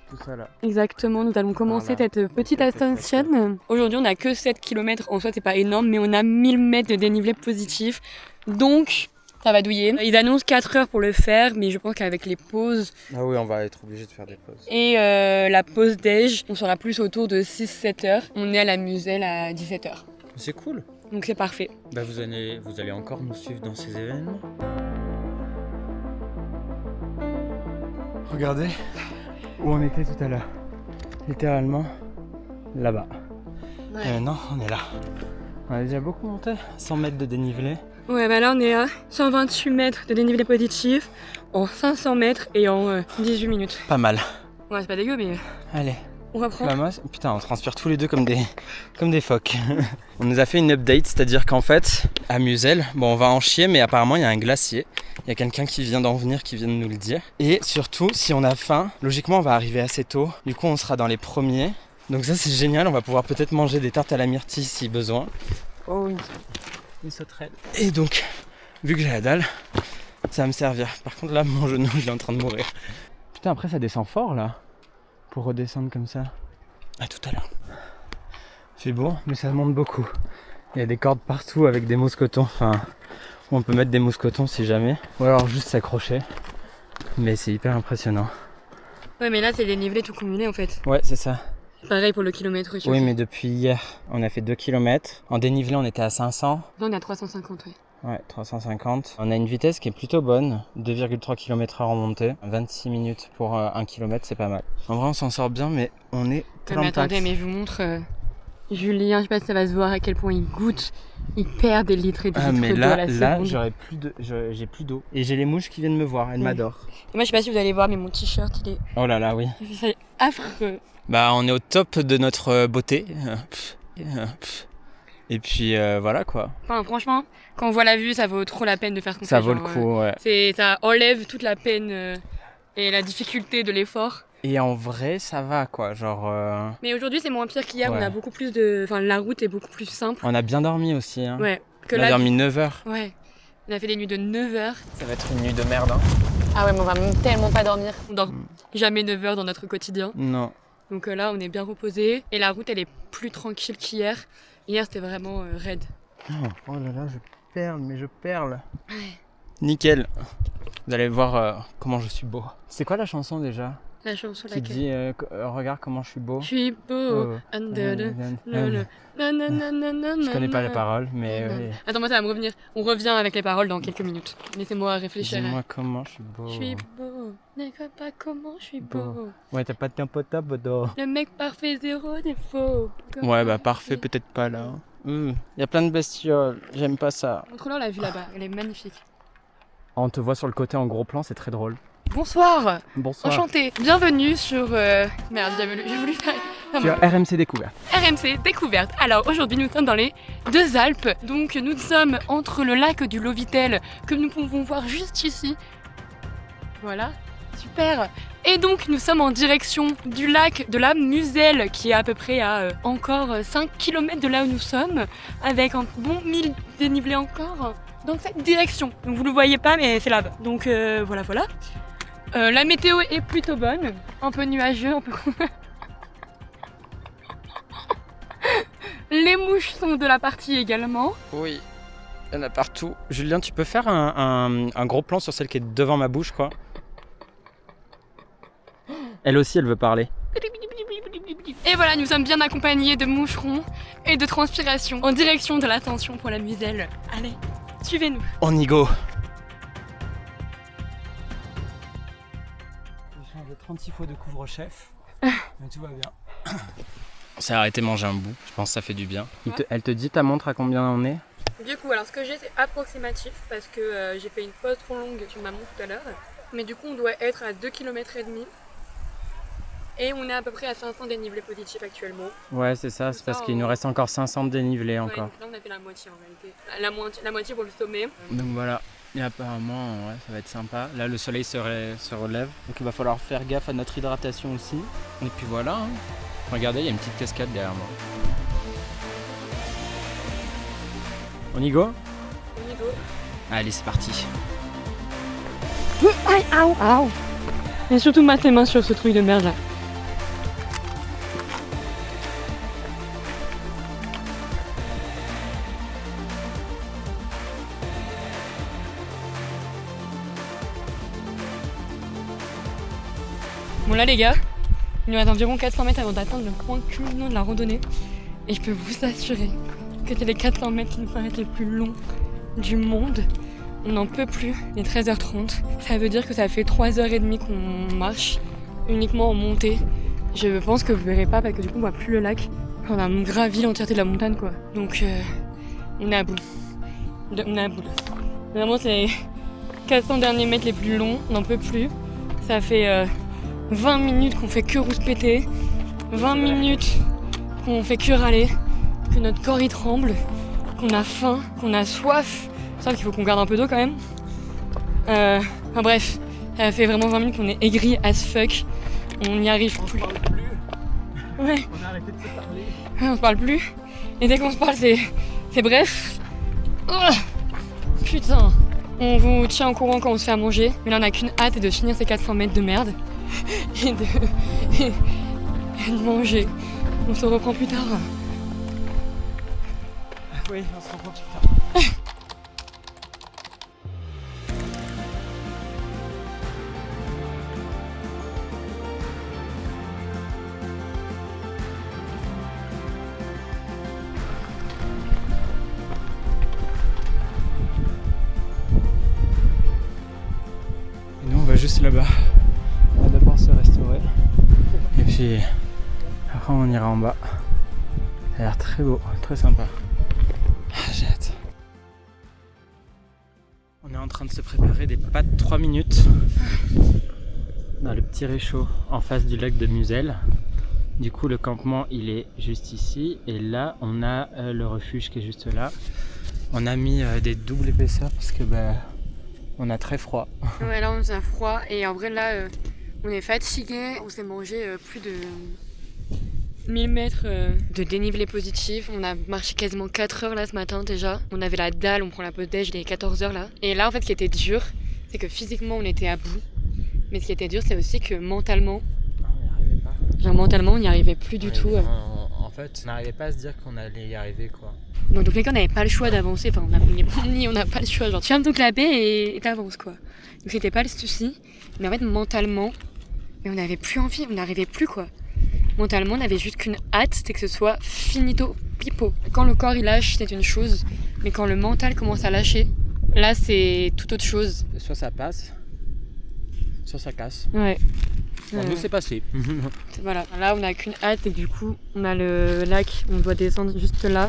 Speaker 3: Tout ça là.
Speaker 2: Exactement, nous allons commencer
Speaker 3: Voilà.
Speaker 2: cette petite ascension. Aujourd'hui, on n'a que 7 km, en soi, c'est pas énorme, mais on a 1000 mètres de dénivelé positif. Donc, ça va douiller. Ils annoncent 4 heures pour le faire, mais je pense qu'avec les pauses
Speaker 3: Ah oui, on va être obligé de faire des pauses.
Speaker 2: et la pause déj, on sera plus autour de 6-7 heures. On est à la Muselle à 17 heures.
Speaker 3: C'est cool.
Speaker 2: Donc c'est parfait.
Speaker 3: Bah vous allez encore nous suivre dans ces événements.
Speaker 1: Regardez où on était tout à l'heure. Littéralement là-bas.
Speaker 2: Ouais.
Speaker 1: Et maintenant, on est là. On a déjà beaucoup monté, 100 mètres de dénivelé.
Speaker 2: Ouais, bah là on est à 128 mètres de dénivelé positif en 500 mètres et en 18 minutes.
Speaker 1: Pas mal.
Speaker 2: Ouais, c'est pas dégueu, mais
Speaker 1: Allez.
Speaker 2: on reprend.
Speaker 1: Bah moi, putain, on transpire tous les deux comme des phoques. On nous a fait une update, c'est-à-dire qu'en fait, à Musel, bon, on va en chier, mais apparemment, il y a un glacier. Il y a quelqu'un qui vient d'en venir, qui vient de nous le dire. Et surtout, si on a faim, logiquement, on va arriver assez tôt. Du coup, on sera dans les premiers. Donc ça, c'est génial. On va pouvoir peut-être manger des tartes à la myrtille si besoin.
Speaker 2: Oh oui.
Speaker 3: Une sauterelle.
Speaker 1: Et donc, vu que j'ai la dalle, ça va me servir. Par contre, là, mon genou, il est en train de mourir. Putain, après, ça descend fort, là. Pour redescendre comme ça. À tout à l'heure. C'est beau, mais ça monte beaucoup. Il y a des cordes partout avec des mousquetons. Enfin, on peut mettre des mousquetons si jamais. Ou alors juste s'accrocher. Mais c'est hyper impressionnant.
Speaker 2: Ouais, mais là c'est dénivelé tout cumulé en fait.
Speaker 1: Ouais, c'est ça.
Speaker 2: Pareil pour le kilomètre.
Speaker 1: Oui, mais depuis hier, on a fait 2 km. En dénivelé, on était à 500.
Speaker 2: Là on est à 350, ouais.
Speaker 1: Ouais, 350. On a une vitesse qui est plutôt bonne, 2,3 km/h en montée, 26 minutes pour 1 km, c'est pas mal. En vrai, on s'en sort bien, mais on est
Speaker 2: Mais
Speaker 1: plein de
Speaker 2: attendez,
Speaker 1: taxes.
Speaker 2: mais je vous montre Julien, je sais pas si ça va se voir à quel point il goûte, il perd des litres et des
Speaker 1: Ah,
Speaker 2: litres
Speaker 1: mais
Speaker 2: d'eau à la
Speaker 1: là,
Speaker 2: seconde.
Speaker 1: j'ai plus d'eau. Et j'ai les mouches qui viennent me voir, elles
Speaker 2: Ouais.
Speaker 1: m'adorent.
Speaker 2: Et moi je sais pas si vous allez voir, mais mon t-shirt il est
Speaker 1: Oh là là, oui.
Speaker 2: c'est affreux.
Speaker 1: Bah, on est au top de notre beauté. Et puis voilà quoi.
Speaker 2: Enfin franchement, quand on voit la vue, ça vaut trop la peine de faire ce qu'on
Speaker 1: Ça
Speaker 2: fait,
Speaker 1: vaut le
Speaker 2: genre,
Speaker 1: coup, ouais.
Speaker 2: ça enlève toute la peine et la difficulté de l'effort.
Speaker 1: Et en vrai, ça va quoi. Genre,
Speaker 2: Mais aujourd'hui c'est moins pire qu'hier,
Speaker 1: Ouais.
Speaker 2: on a beaucoup plus de... Enfin la route est beaucoup plus simple.
Speaker 1: on a bien dormi aussi. Hein.
Speaker 2: Ouais. Que
Speaker 1: On a
Speaker 2: là,
Speaker 1: dormi 9 heures.
Speaker 2: ouais. On a fait des nuits de 9 heures.
Speaker 4: Ça va être une nuit de merde. Hein.
Speaker 2: Ah ouais, mais on va tellement pas dormir. On dort jamais 9 heures dans notre quotidien.
Speaker 1: Non.
Speaker 2: Donc là, on est bien reposé. Et la route, elle est plus tranquille qu'hier. Hier, c'était vraiment raide.
Speaker 1: Oh là là, je perle, mais je perle. Nickel. Vous allez voir comment je suis beau. C'est quoi la chanson déjà
Speaker 2: La chanson
Speaker 1: qui
Speaker 2: laquelle
Speaker 1: dit regarde comment je suis beau.
Speaker 2: Je suis beau. Under the...
Speaker 1: Je connais pas les paroles, mais oui.
Speaker 2: Attends, moi, ça va me revenir. On revient avec les paroles dans quelques minutes. Laissez-moi réfléchir.
Speaker 1: Dis-moi comment je suis beau.
Speaker 2: Je suis beau. Ne crois pas comment je suis beau.
Speaker 1: Ouais, t'as pas de tempo top, Bodo.
Speaker 2: Le mec parfait, zéro défaut.
Speaker 1: Ouais, bah parfait, peut-être pas là. Il y a plein de bestioles, j'aime pas ça.
Speaker 2: Montre-leur la vue là-bas, elle est magnifique.
Speaker 1: On te voit sur le côté en gros plan, c'est très drôle.
Speaker 2: Bonsoir,
Speaker 1: Bonsoir.
Speaker 2: enchantée. Bienvenue sur... Merde, j'ai voulu faire...
Speaker 1: Sur RMC Découverte.
Speaker 2: RMC Découverte. Alors aujourd'hui nous sommes dans les Deux Alpes. Donc nous sommes entre le lac du Lovitel que nous pouvons voir juste ici. Voilà, super. Et donc nous sommes en direction du lac de la Muselle qui est à peu près à encore 5 km de là où nous sommes, avec un bon 1000 dénivelés encore dans cette direction. Donc vous ne le voyez pas mais c'est là-bas. Donc voilà. La météo est plutôt bonne, un peu nuageux, un peu... Les mouches sont de la partie également.
Speaker 1: Oui, il y en a partout. Julien, tu peux faire un gros plan sur celle qui est devant ma bouche, quoi. Elle aussi, elle veut parler.
Speaker 2: Et voilà, nous sommes bien accompagnés de moucherons et de transpiration en direction de l'attention pour la Muselle. Allez, suivez-nous.
Speaker 1: On y go. J'ai changé 36 fois de couvre-chef, mais tout va bien. On s'est arrêté manger un bout, je pense que ça fait du bien. Elle te dit ta montre à combien on est?
Speaker 2: Du coup, alors ce que j'ai c'est approximatif parce que j'ai fait une pause trop longue sur ma montre tout à l'heure. Mais du coup, on doit être à 2,5 km. Et on est à peu près à 500 dénivelés positifs actuellement.
Speaker 1: Ouais, c'est ça, c'est parce qu'il nous reste encore 500 dénivelés encore.
Speaker 2: Donc là, on a fait la moitié en réalité. La moitié pour le sommet.
Speaker 1: Donc voilà, et apparemment, ouais, ça va être sympa. Là, le soleil se relève, donc il va falloir faire gaffe à notre hydratation aussi. Et puis voilà, hein. Regardez, il y a une petite cascade derrière moi. On y go?
Speaker 2: On y go.
Speaker 1: Allez, c'est parti.
Speaker 2: Aïe, aouh. Et surtout mets tes mains sur ce truc de merde là. Bon là les gars, il nous reste environ 400 mètres avant d'atteindre le point culminant de la randonnée. Et je peux vous assurer que c'est les 400 mètres qui nous paraissent les plus longs du monde. On n'en peut plus, il est 13h30. Ça veut dire que ça fait 3h30 qu'on marche uniquement en montée. Je pense que vous verrez pas parce que du coup on voit plus le lac. On a gravi l'entièreté de la montagne quoi. Donc on est à bout. On est à bout. Vraiment c'est les 400 derniers mètres les plus longs, on n'en peut plus. Ça fait 20 minutes qu'on fait que rouspéter, 20 minutes qu'on fait que râler, que notre corps y tremble, qu'on a faim, qu'on a soif. C'est ça qu'il faut qu'on garde un peu d'eau quand même. Enfin bref, ça fait vraiment 20 minutes qu'on est aigri as fuck. On n'y arrive plus.
Speaker 1: On se parle plus.
Speaker 2: Ouais.
Speaker 1: On a arrêté de se parler.
Speaker 2: Ouais, on se parle plus. Et dès qu'on se parle, c'est bref. Oh, putain. On vous tient au courant quand on se fait à manger. Mais là, on n'a qu'une hâte, c'est de finir ces 400 mètres de merde. Et de manger. On se reprend plus tard.
Speaker 1: Oui, on se reprend plus tard. Et nous, on va juste là-bas. On va d'abord se restaurer. Et puis, après, on ira en bas. Ça a l'air très beau, très sympa. Ah, j'ai hâte. On est en train de se préparer des pâtes 3 minutes dans le petit réchaud en face du lac de Muselle. Du coup, le campement il est juste ici et là on a le refuge qui est juste là. On a mis des doubles épaisseurs parce que on a très froid.
Speaker 2: Ouais, là on a froid et en vrai là on est fatigué. On s'est mangé plus de 1000 mètres de dénivelé positif. On a marché quasiment 4 heures là ce matin déjà. On avait la dalle, on prend la pause déj, il est 14 heures là. Et là en fait ce qui était dur, c'est que physiquement on était à bout. Mais ce qui était dur c'est aussi que mentalement,
Speaker 1: on n'y arrivait pas.
Speaker 2: Genre mentalement on n'y arrivait plus du tout.
Speaker 1: En fait, on n'arrivait pas à se dire qu'on allait y arriver quoi.
Speaker 2: Donc tous les cas on n'avait pas le choix d'avancer. Enfin on n'a pas le choix. Genre tu fermes ton clapet et t'avances quoi. Donc c'était pas le souci. Mais en fait mentalement, mais on n'avait plus envie, on n'arrivait plus quoi. Mentalement, on n'avait juste qu'une hâte, c'était que ce soit finito pipo. Quand le corps il lâche, c'est une chose, mais quand le mental commence à lâcher, là c'est tout autre chose.
Speaker 1: Soit ça passe, soit ça casse.
Speaker 2: Ouais.
Speaker 1: Bon, nous c'est passé.
Speaker 2: Voilà, là on n'a qu'une hâte et du coup on a le lac, on doit descendre juste là.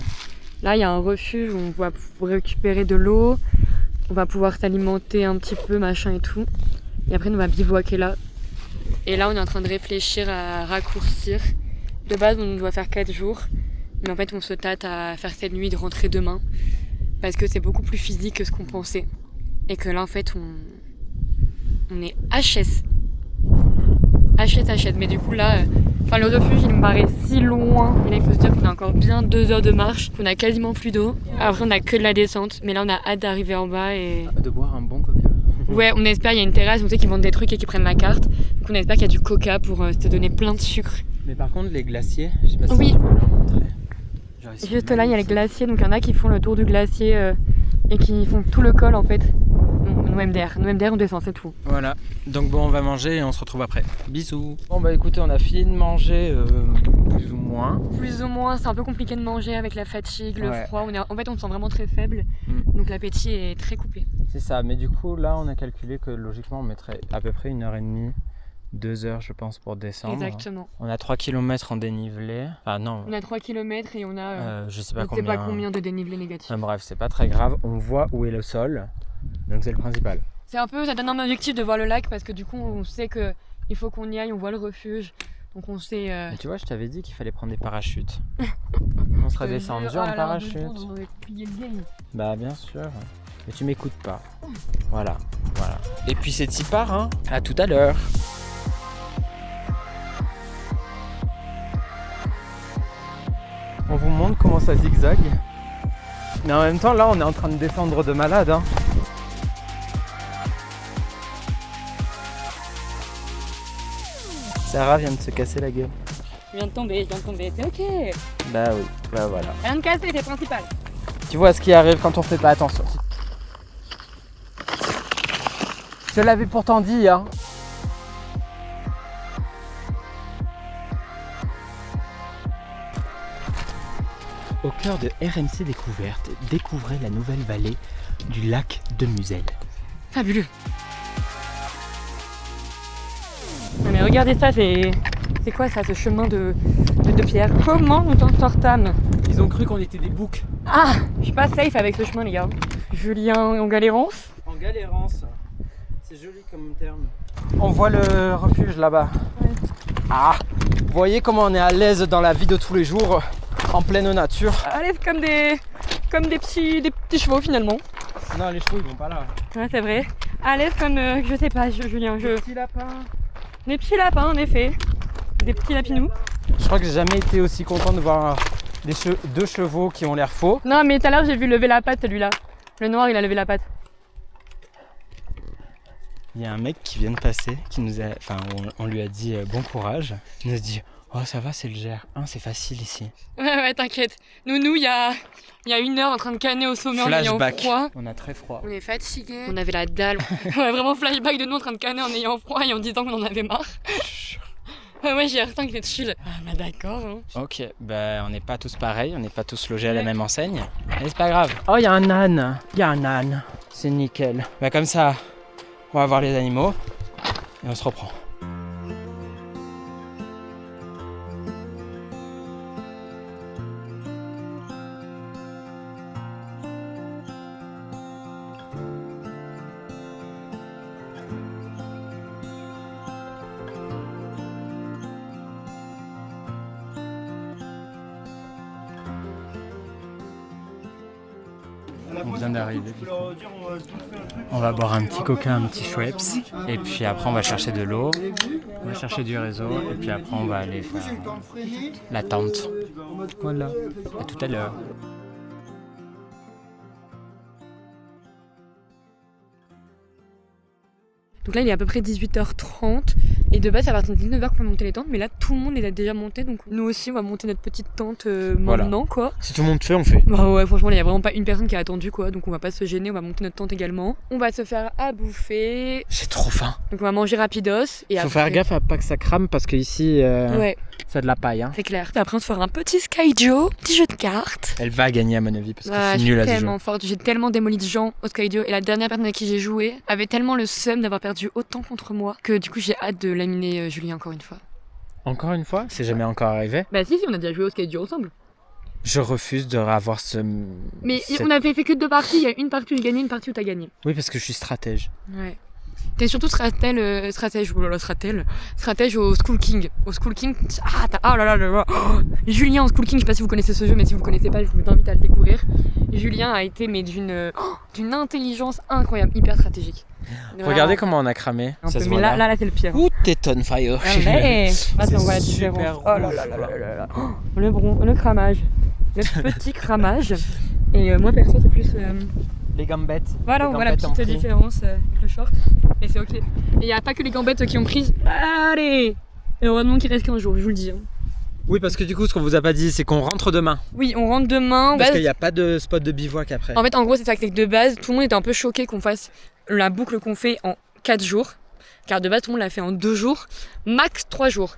Speaker 2: Là il y a un refuge où on va pouvoir récupérer de l'eau, on va pouvoir s'alimenter un petit peu, machin et tout. Et après on va bivouaquer là. Et là on est en train de réfléchir à raccourcir. De base on doit faire 4 jours, mais en fait on se tâte à faire cette nuit, de rentrer demain. Parce que c'est beaucoup plus physique que ce qu'on pensait. Et que là en fait on est HS. achète. Mais du coup là, le refuge il me paraît si loin. Mais là il faut se dire qu'on a encore bien 2 heures de marche, qu'on a quasiment plus d'eau. Après on a que de la descente, mais là on a hâte d'arriver en bas et...
Speaker 3: De boire un bon coca.
Speaker 2: Ouais, on espère, il y a une terrasse, on sait qu'ils vendent des trucs et qu'ils prennent la carte. Donc on espère qu'il y a du coca pour te donner plein de sucre.
Speaker 1: Mais par contre, les glaciers, je sais pas si
Speaker 2: Oui.
Speaker 1: tu peux leur montrer. Genre, ils sont
Speaker 2: Juste là il y a les
Speaker 1: magnifiques.
Speaker 2: glaciers, donc il y en a qui font le tour du glacier et qui font tout le col en fait. Nous MDR on descend, c'est tout.
Speaker 1: Voilà, donc bon, on va manger et on se retrouve après. Bisous. Bon bah écoutez, on a fini de manger plus ou moins.
Speaker 2: Plus ou moins, c'est un peu compliqué de manger avec la fatigue, le
Speaker 1: Ouais.
Speaker 2: froid. En fait on se sent vraiment très faible, donc l'appétit est très coupé.
Speaker 1: C'est ça, mais du coup là on a calculé que logiquement on mettrait à peu près 1h30, 2 heures je pense pour descendre.
Speaker 2: Exactement.
Speaker 1: On a 3 km en dénivelé. Ah non,
Speaker 2: On a 3 km et on a
Speaker 1: je sais
Speaker 2: on
Speaker 1: pas
Speaker 2: ne
Speaker 1: combien.
Speaker 2: sait pas combien de dénivelé négatif.
Speaker 1: Bref, c'est pas très grave, on voit où est le sol, donc c'est le principal.
Speaker 2: C'est un peu, ça donne un objectif de voir le lac parce que du coup on sait que il faut qu'on y aille, on voit le refuge. Donc on sait...
Speaker 1: Mais tu vois, je t'avais dit qu'il fallait prendre des parachutes. On serait descendu en parachute. Bah bien sûr. Mais tu m'écoutes pas. Voilà. Et puis c'est y part, hein. À tout à l'heure. On vous montre comment ça zigzague. Mais en même temps, là, on est en train de descendre de malade, hein. Sarah vient de se casser la gueule.
Speaker 2: Je viens de tomber, c'est ok.
Speaker 1: Bah oui, bah voilà.
Speaker 2: Rien de cassé, c'est principal.
Speaker 1: Tu vois ce qui arrive quand on fait pas attention. Je te l'avais pourtant dit, hein. Au cœur de RMC Découverte, découvrez la nouvelle vallée du lac de Muselle.
Speaker 2: Fabuleux. Non mais regardez ça, c'est quoi ça, ce chemin de pierre? Comment nous t'en sortâmes?
Speaker 1: Ils ont cru qu'on était des boucs.
Speaker 2: Ah, je suis pas safe avec ce chemin les gars. Julien en galérance.
Speaker 1: En galérance. C'est joli comme terme. On voit le refuge là-bas.
Speaker 2: Ouais.
Speaker 1: Ah, vous voyez comment on est à l'aise dans la vie de tous les jours, en pleine nature.
Speaker 2: À l'aise comme des petits chevaux finalement.
Speaker 1: Non, les chevaux ils vont pas là.
Speaker 2: Ouais c'est vrai. À l'aise comme, je sais pas Julien,
Speaker 1: Petit lapin.
Speaker 2: Des petits lapins en effet. Des petits lapinous.
Speaker 1: Je crois que j'ai jamais été aussi content de voir deux chevaux qui ont l'air faux.
Speaker 2: Non mais tout à l'heure j'ai vu lever la patte celui-là. Le noir il a levé la patte.
Speaker 1: Il y a un mec qui vient de passer, qui nous a, enfin, on lui a dit bon courage. Il nous a dit oh ça va, c'est le Gers, hein, c'est facile ici.
Speaker 2: Ouais t'inquiète. Nous il y a 1 heure en train de canner au sommet en ayant
Speaker 1: Flashback.
Speaker 2: froid.
Speaker 1: On a très froid.
Speaker 2: On est fatigués. On avait la dalle. Ouais vraiment flashback de nous en train de canner en ayant froid et en disant qu'on en avait marre. Ouais j'ai l'air qu'il est chill. Ah bah d'accord. Hein.
Speaker 1: Ok, bah on n'est pas tous pareils, on n'est pas tous logés à la même enseigne. Mais c'est pas grave. Oh il y a un âne, c'est nickel. Bah comme ça, on va voir les animaux et on se reprend. On vient d'arriver. On va boire un petit coca, un petit Schweppes. Et puis après on va chercher de l'eau. On va chercher du réseau. Et puis après on va aller faire la tente. Voilà. À tout à l'heure.
Speaker 2: Donc là il est à peu près 18h30 et de base à partir de 19h qu'on peut monter les tentes mais là tout le monde est déjà monté donc nous aussi on va monter notre petite tente maintenant quoi.
Speaker 1: Si tout le monde fait, on fait.
Speaker 2: Bah ouais franchement il y a vraiment pas une personne qui a attendu quoi donc on va pas se gêner, on va monter notre tente également. On va se faire à bouffer.
Speaker 1: J'ai trop faim.
Speaker 2: Donc on va manger rapidos et
Speaker 1: Faut
Speaker 2: après...
Speaker 1: faire gaffe à pas que ça crame parce que ici
Speaker 2: Ouais
Speaker 1: c'est de la paille. Hein.
Speaker 2: c'est clair. Après on se fera un petit Sky Joe, petit jeu de cartes.
Speaker 1: Elle va gagner à mon avis parce que
Speaker 2: Ah,
Speaker 1: je
Speaker 2: je
Speaker 1: suis
Speaker 2: suis
Speaker 1: nul à ce jeu.
Speaker 2: tellement forte, j'ai tellement démoli de gens au Skydio et la dernière personne avec qui j'ai joué avait tellement le seum d'avoir perdu autant contre moi que du coup j'ai hâte de laminer Julien encore une fois.
Speaker 1: Encore une fois, c'est jamais encore arrivé.
Speaker 2: Bah si on a déjà joué au Skydio ensemble.
Speaker 1: Je refuse de avoir ce.
Speaker 2: Mais
Speaker 1: cette-
Speaker 2: on avait fait que 2 parties, il y a une partie où j'ai gagné, une partie où t'as gagné.
Speaker 1: Oui, parce que je suis stratège.
Speaker 2: Ouais. T'es surtout stratège au Skull King. Au Skull King, oh là là. Oh, Julien au Skull King, je sais pas si vous connaissez ce jeu, mais si vous le connaissez pas, je vous invite à le découvrir. Julien a été mais d'une intelligence incroyable, hyper stratégique.
Speaker 4: Regardez comment on a cramé.
Speaker 2: Un
Speaker 4: Ça
Speaker 2: peu,
Speaker 4: se
Speaker 2: mais
Speaker 4: voit
Speaker 2: là c'est le pire.
Speaker 4: Ouh, t'es on fire.
Speaker 2: Allez, attends, on voit la
Speaker 4: super
Speaker 2: différence.
Speaker 4: rouge,
Speaker 2: Oh là là là là là là. Oh, le cramage. Le petit cramage. Et moi perso c'est plus...
Speaker 4: Les gambettes.
Speaker 2: Voilà, on voit la petite différence avec le short. Et c'est ok. Et il n'y a pas que les gambettes qui ont pris. Allez. Et heureusement qu'il reste 15 jours, je vous le dis.
Speaker 4: Oui, parce que du coup, ce qu'on vous a pas dit, c'est qu'on rentre demain.
Speaker 2: Oui, on rentre demain.
Speaker 4: Parce qu'il n'y a pas de spot de bivouac après.
Speaker 2: En fait, en gros, c'est ça que de base, tout le monde était un peu choqué qu'on fasse la boucle qu'on fait en 4 jours. Car de base, tout le monde l'a fait en 2 jours, max 3 jours.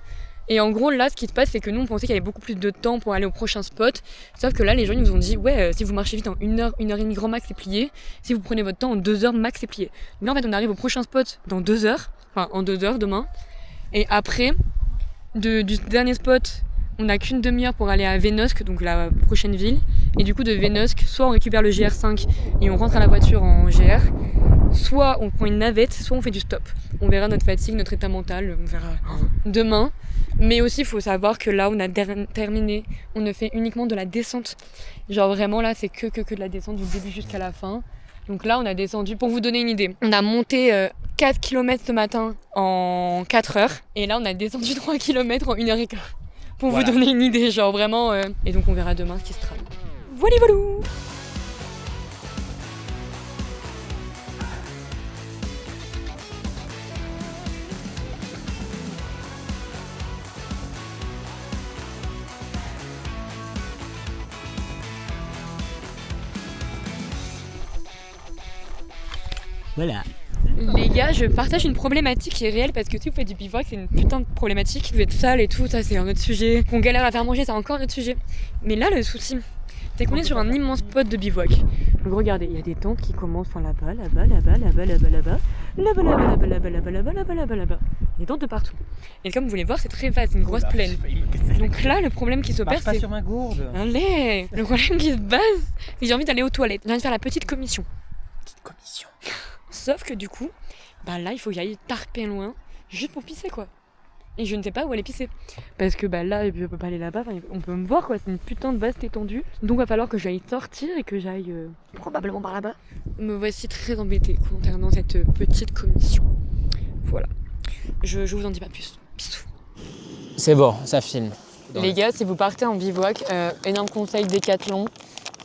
Speaker 2: Et en gros, là, ce qui se passe, c'est que nous, on pensait qu'il y avait beaucoup plus de temps pour aller au prochain spot. Sauf que là, les gens ils nous ont dit, ouais, si vous marchez vite en 1 heure, 1 heure et demie grand max, c'est plié. Si vous prenez votre temps en 2 heures, max, c'est plié. Donc là, en fait, on arrive au prochain spot dans 2 heures. Enfin, en 2 heures demain. Et après, du dernier spot, on n'a qu'une demi-heure pour aller à Vénosque, donc la prochaine ville. Et du coup, de Vénosque, soit on récupère le GR5 et on rentre à la voiture en GR, soit on prend une navette, soit on fait du stop. On verra notre fatigue, notre état mental, on verra demain. Mais aussi, il faut savoir que là, on a terminé, on ne fait uniquement de la descente. Genre vraiment, là, c'est que de la descente du début jusqu'à la fin. Donc là, on a descendu, pour vous donner une idée, on a monté 4 km ce matin en 4 heures. Et là, on a descendu 3 km en 1 heure et quart. Pour vous donner une idée, genre vraiment. Et donc, on verra demain ce qui se trame. Voilà, voilà.
Speaker 4: Voilà.
Speaker 2: Les gars, je partage une problématique qui est réelle parce que si vous faites du bivouac, c'est une putain de problématique. Vous êtes sale et tout, ça c'est un autre sujet. Qu'on galère à faire manger, c'est encore un autre sujet. Mais là, le souci, c'est qu'on est sur un immense spot de bivouac. Donc regardez, il y a des tentes qui commencent là-bas, là-bas, là-bas, là-bas, là-bas, là-bas, là-bas, là-bas, là-bas, là-bas, là-bas, là-bas, là-bas, là-bas, là-bas. Des tentes de partout. Et comme vous voulez voir, c'est très vaste, c'est une grosse plaine. Donc là, le problème qui s'opère, c'est...
Speaker 4: sur ma gourde.
Speaker 2: Allez. Le problème qui se base, c'est que j'ai envie d'aller aux toilettes. J'ai envie de faire la petite commission.
Speaker 4: Commission.
Speaker 2: Sauf que du coup, bah là il faut que j'aille tarper loin, juste pour pisser quoi. Et je ne sais pas où aller pisser. Parce que bah là, je peux pas aller là-bas, on peut me voir quoi, c'est une putain de vaste étendue. Donc va falloir que j'aille sortir et que j'aille probablement par là-bas. Me voici très embêtée concernant cette petite commission. Voilà. Je vous en dis pas plus. Bisous.
Speaker 4: C'est bon, ça filme.
Speaker 2: Les gars, si vous partez en bivouac, énorme conseil Décathlon.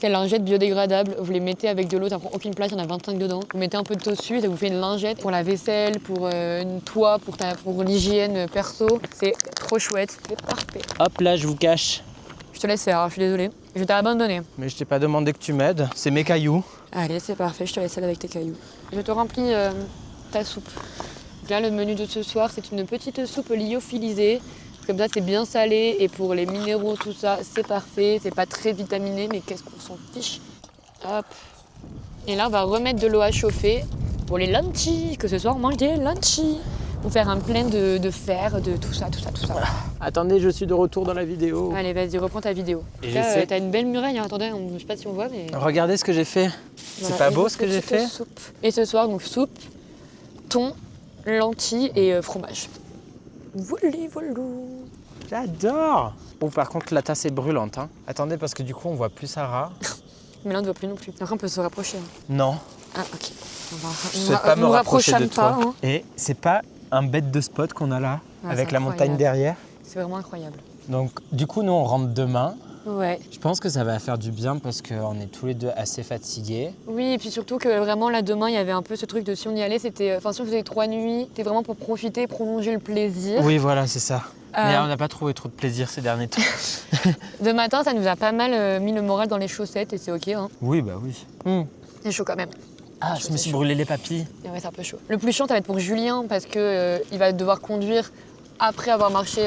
Speaker 2: C'est lingette biodégradable, vous les mettez avec de l'eau, ça prend aucune place, il y en a 25 dedans. Vous mettez un peu de d'eau dessus, ça vous fait une lingette pour la vaisselle, pour une toit, pour l'hygiène perso. C'est trop chouette, c'est parfait.
Speaker 4: Hop là, je vous cache.
Speaker 2: Je te laisse faire, je suis désolée. Je t'ai abandonné.
Speaker 3: Mais je t'ai pas demandé que tu m'aides, c'est mes cailloux.
Speaker 2: Allez, c'est parfait, je te laisse aller avec tes cailloux. Je te remplis ta soupe. Là, le menu de ce soir, c'est une petite soupe lyophilisée. Comme ça, c'est bien salé et pour les minéraux, tout ça, c'est parfait. C'est pas très vitaminé, mais qu'est-ce qu'on s'en fiche. Hop. Et là, on va remettre de l'eau à chauffer pour les lunchies. Que ce soir, on mange des lunchies. Pour faire un plein de fer, de tout ça. Voilà.
Speaker 3: Attendez, je suis de retour dans la vidéo.
Speaker 2: Allez, vas-y, reprends ta vidéo.
Speaker 3: Et
Speaker 2: Là, t'as une belle muraille. Hein. Attendez, je sais pas si on voit, mais...
Speaker 3: Regardez ce que j'ai fait.
Speaker 2: Voilà.
Speaker 3: C'est pas
Speaker 2: Et
Speaker 3: beau
Speaker 2: donc,
Speaker 3: ce que j'ai
Speaker 2: petite
Speaker 3: fait
Speaker 2: soupe. Et ce soir, donc soupe, thon, lentilles et fromage. Voilà.
Speaker 3: J'adore. Oh, par contre, la tasse est brûlante. Hein. Attendez, parce que du coup, on voit plus Sarah.
Speaker 2: Mais là, on ne voit plus non plus. Après, on peut se rapprocher. Hein.
Speaker 3: Non.
Speaker 2: Ah, ok.
Speaker 3: Je sais pas me rapprocher de toi.
Speaker 2: Pas, hein.
Speaker 3: Et c'est pas un bête de spot qu'on a là,
Speaker 2: Ah,
Speaker 3: avec
Speaker 2: c'est
Speaker 3: la montagne
Speaker 2: incroyable.
Speaker 3: derrière.
Speaker 2: C'est vraiment incroyable.
Speaker 4: Donc, du coup, nous, on rentre demain.
Speaker 2: Ouais.
Speaker 4: Je pense que ça va faire du bien parce qu'on est tous les deux assez fatigués.
Speaker 2: Oui, et puis surtout que vraiment, là, demain, il y avait un peu ce truc de si on y allait, c'était... Enfin, si on faisait 3 nuits, c'était vraiment pour profiter, prolonger le plaisir.
Speaker 3: Oui, voilà, c'est ça. Mais on n'a pas trouvé trop de plaisir ces derniers temps.
Speaker 2: De matin, ça nous a pas mal mis le moral dans les chaussettes et c'est ok, hein.
Speaker 3: Oui, bah oui.
Speaker 2: C'est chaud quand même.
Speaker 3: Ah, je me suis brûlé les papilles.
Speaker 2: Et ouais, c'est un peu chaud. Le plus chiant, ça va être pour Julien parce que il va devoir conduire après avoir marché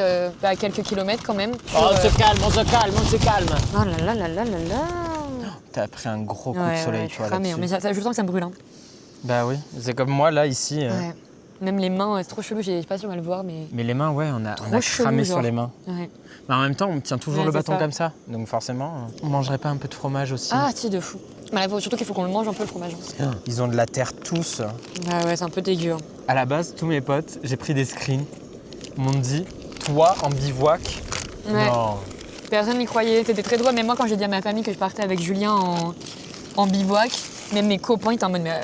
Speaker 2: quelques kilomètres quand même.
Speaker 4: Oh, on se calme, on se calme.
Speaker 2: Oh là là là là là là.
Speaker 3: T'as pris un gros coup de soleil,
Speaker 2: je suis
Speaker 3: toi,
Speaker 2: cramée,
Speaker 3: là-dessus.
Speaker 2: hein, mais je sens que ça me brûle. Hein.
Speaker 3: Bah oui, c'est comme moi, là, ici.
Speaker 2: Ouais. Même les mains, c'est trop chelou, je sais pas si on va le voir, mais...
Speaker 3: Mais les mains, ouais, on a
Speaker 2: Trop chelou,
Speaker 3: cramé
Speaker 2: genre.
Speaker 3: sur les mains.
Speaker 2: Ouais.
Speaker 3: Mais en même temps, on tient toujours
Speaker 2: Ouais,
Speaker 3: le
Speaker 2: c'est
Speaker 3: bâton
Speaker 2: ça.
Speaker 3: comme ça. Donc forcément, on mangerait pas un peu de fromage aussi.
Speaker 2: Ah, si, de fou. Bah, surtout qu'il faut qu'on le mange un peu, le fromage.
Speaker 3: Ils ont de la terre tous.
Speaker 2: Ah ouais, c'est un peu dégueu. Hein.
Speaker 3: À la base, tous mes potes, j'ai pris des screens. Ils m'ont dit, toi, en bivouac,
Speaker 2: Ouais.
Speaker 3: non.
Speaker 2: Personne n'y croyait, c'était très drôle. Même moi, quand j'ai dit à ma famille que je partais avec Julien en bivouac, même mes copains, ils étaient en mode, mais...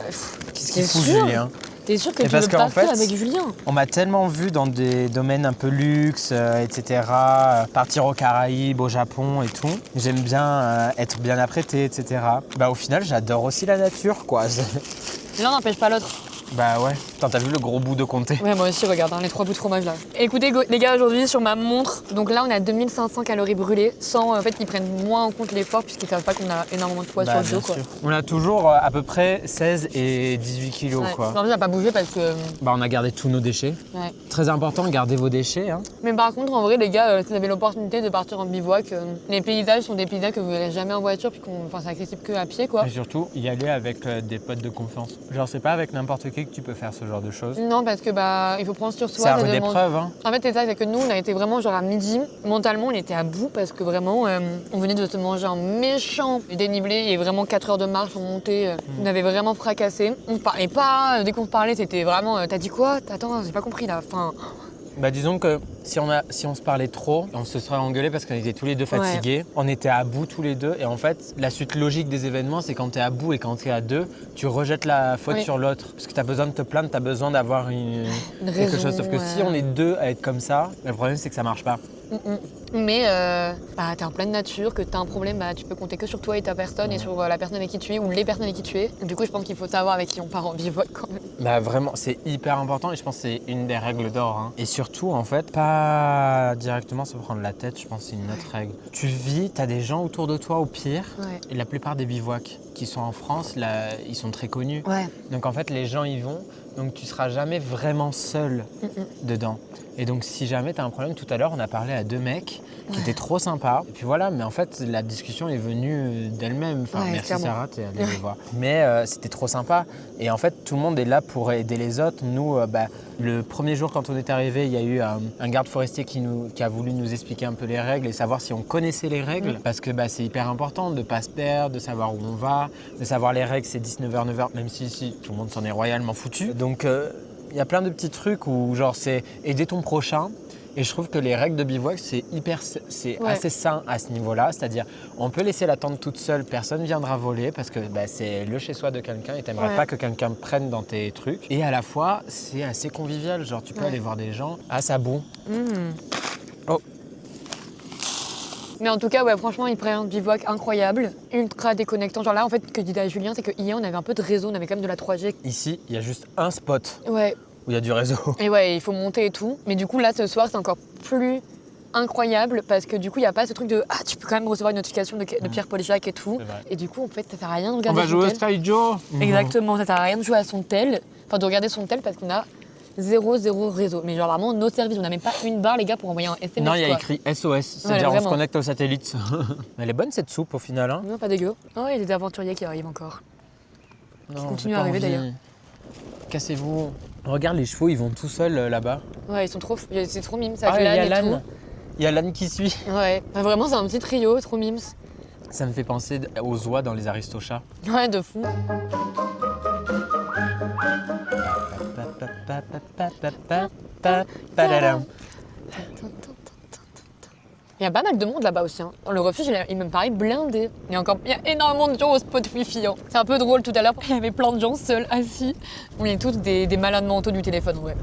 Speaker 3: Qu'est-ce qu'il fout,
Speaker 2: sûr
Speaker 3: Julien?
Speaker 2: T'es sûr que
Speaker 4: Et
Speaker 2: tu
Speaker 4: parce
Speaker 2: veux
Speaker 4: qu'en
Speaker 2: partir
Speaker 4: fait,
Speaker 2: avec Julien?
Speaker 4: On m'a tellement vu dans des domaines un peu luxe, etc. Partir aux Caraïbes, au Japon et tout. J'aime bien être bien apprêté, etc. Bah au final, j'adore aussi la nature, quoi.
Speaker 2: L'un n'empêche pas l'autre.
Speaker 4: Bah ouais. Attends, t'as vu le gros bout de comté?
Speaker 2: Ouais, moi aussi, regarde, hein, les 3 bouts de fromage là. Écoutez, les gars, aujourd'hui, sur ma montre, donc là, on a 2500 calories brûlées, sans, en fait, ils prennent moins en compte l'effort, puisqu'ils savent pas qu'on a énormément de poids sur le dos, quoi.
Speaker 4: On a toujours à peu près 16 et 18 kilos,
Speaker 2: Ouais.
Speaker 4: quoi.
Speaker 2: Non, on n'a pas bougé parce que.
Speaker 4: Bah on a gardé tous nos déchets.
Speaker 2: Ouais.
Speaker 4: Très important, gardez vos déchets, hein.
Speaker 2: Mais par contre, en vrai, les gars, si vous avez l'opportunité de partir en bivouac, les paysages sont des paysages que vous verrez jamais en voiture, puis enfin, c'est accessible que à pied, quoi.
Speaker 4: Et surtout, y aller avec des potes de confiance. Genre, c'est pas avec n'importe qui que tu peux faire ce genre de choses.
Speaker 2: Non, parce que bah, il faut prendre sur soi.
Speaker 4: C'est à
Speaker 2: ça
Speaker 4: rude
Speaker 2: demande-
Speaker 4: épreuve, hein.
Speaker 2: En fait, c'est ça, c'est que nous, on a été vraiment genre à midi. Mentalement, on était à bout parce que vraiment, on venait de se manger un méchant dénivelé et vraiment 4 heures de marche, on montait. On avait vraiment fracassé. On parlait pas. Dès qu'on se parlait, c'était vraiment. T'as dit quoi? Attends, j'ai pas compris là. Enfin.
Speaker 4: Bah disons que si on se parlait trop, on se serait engueulé parce qu'on était tous les deux fatigués. On était à bout tous les deux et en fait, la suite logique des événements, c'est quand t'es à bout et quand t'es à deux, tu rejettes la faute sur l'autre. Parce que t'as besoin de te plaindre, t'as besoin d'avoir quelque
Speaker 2: raison,
Speaker 4: chose. Sauf que si on est deux à être comme ça, le problème c'est que ça marche pas.
Speaker 2: Mais bah, t'es en pleine nature, que t'as un problème, bah, tu peux compter que sur toi et ta personne et sur la personne avec qui tu es ou les personnes avec qui tu es. Du coup, je pense qu'il faut savoir avec qui on part en bivouac quand même.
Speaker 4: Bah vraiment, c'est hyper important et je pense que c'est une des règles d'or, hein. Et surtout, en fait, pas directement se prendre la tête, je pense que c'est une autre règle. Tu vis, t'as des gens autour de toi au pire.
Speaker 2: Ouais.
Speaker 4: Et la plupart des bivouacs qui sont en France, là, ils sont très connus.
Speaker 2: Ouais.
Speaker 4: Donc en fait, les gens y vont, donc tu seras jamais vraiment seul dedans. Et donc si jamais tu as un problème, tout à l'heure on a parlé à 2 mecs qui étaient trop sympas. Et puis voilà, mais en fait la discussion est venue d'elle-même. Enfin
Speaker 2: Ouais,
Speaker 4: merci
Speaker 2: clairement.
Speaker 4: Sarah, t'es allée les voir. Mais c'était trop sympa. Et en fait tout le monde est là pour aider les autres. Nous, le premier jour quand on est arrivé, il y a eu un garde forestier qui a voulu nous expliquer un peu les règles et savoir si on connaissait les règles. Parce que c'est hyper important de ne pas se perdre, de savoir où on va, de savoir les règles, c'est 19h, 9h, même si ici tout le monde s'en est royalement foutu. Donc il y a plein de petits trucs où genre c'est aider ton prochain et je trouve que les règles de bivouac c'est assez sain à ce niveau-là, c'est-à-dire on peut laisser la tente toute seule, personne viendra voler parce que c'est le chez soi de quelqu'un et t'aimerais pas que quelqu'un prenne dans tes trucs et à la fois c'est assez convivial, genre tu peux aller voir des gens à sa boue. Oh.
Speaker 2: Mais en tout cas, ouais, franchement, il prend un bivouac incroyable, ultra déconnectant. Genre là, en fait, ce que je disais à Julien, c'est que hier, on avait un peu de réseau, on avait quand même de la 3G.
Speaker 4: Ici il y a juste un spot
Speaker 2: Ouais.
Speaker 4: où il y a du réseau.
Speaker 2: Et ouais, il faut monter et tout. Mais du coup, là, ce soir, c'est encore plus incroyable parce que du coup, il n'y a pas ce truc de « Ah, tu peux quand même recevoir une notification de Pierre-Paul Jacques et tout.
Speaker 4: C'est vrai. »
Speaker 2: Et du coup, en fait, ça sert à rien de
Speaker 4: On
Speaker 2: regarder
Speaker 4: va
Speaker 2: son
Speaker 4: jouer au
Speaker 2: tel.
Speaker 4: Sky Joe.
Speaker 2: Exactement, ça sert à rien de jouer à son tel, enfin de regarder son tel parce qu'on a 0 réseau. Mais genre vraiment, nos services, on n'a même pas une barre, les gars, pour envoyer un SMS.
Speaker 4: Non, il y a
Speaker 2: quoi.
Speaker 4: écrit SOS, c'est-à-dire on se
Speaker 2: vraiment.
Speaker 4: connecte au satellite. Elle est bonne cette soupe au final, hein?
Speaker 2: Non, pas dégueu. Oh, il y a des aventuriers qui arrivent encore.
Speaker 4: Non,
Speaker 2: continue
Speaker 4: j'ai
Speaker 2: à
Speaker 4: pas
Speaker 2: arriver,
Speaker 4: envie.
Speaker 2: d'ailleurs.
Speaker 4: Cassez-vous. Regarde les chevaux, ils vont tout seuls là-bas.
Speaker 2: Ouais, ils sont trop. C'est trop mimes, ça
Speaker 4: Ah,
Speaker 2: avec
Speaker 4: il y a
Speaker 2: l'âne et
Speaker 4: l'âne. Il y a l'âne qui suit.
Speaker 2: tout. Ouais, enfin, vraiment, c'est un petit trio, trop mimes.
Speaker 4: Ça me fait penser aux oies dans les Aristochats.
Speaker 2: Ouais, de fou. Il y a pas mal de monde là-bas aussi. Hein. Le refuge, il me paraît blindé. Il y a énormément de gens au spot wifi. Hein. C'est un peu drôle tout à l'heure. Il y avait plein de gens seuls, assis. On est tous des malades mentaux du téléphone, en vrai.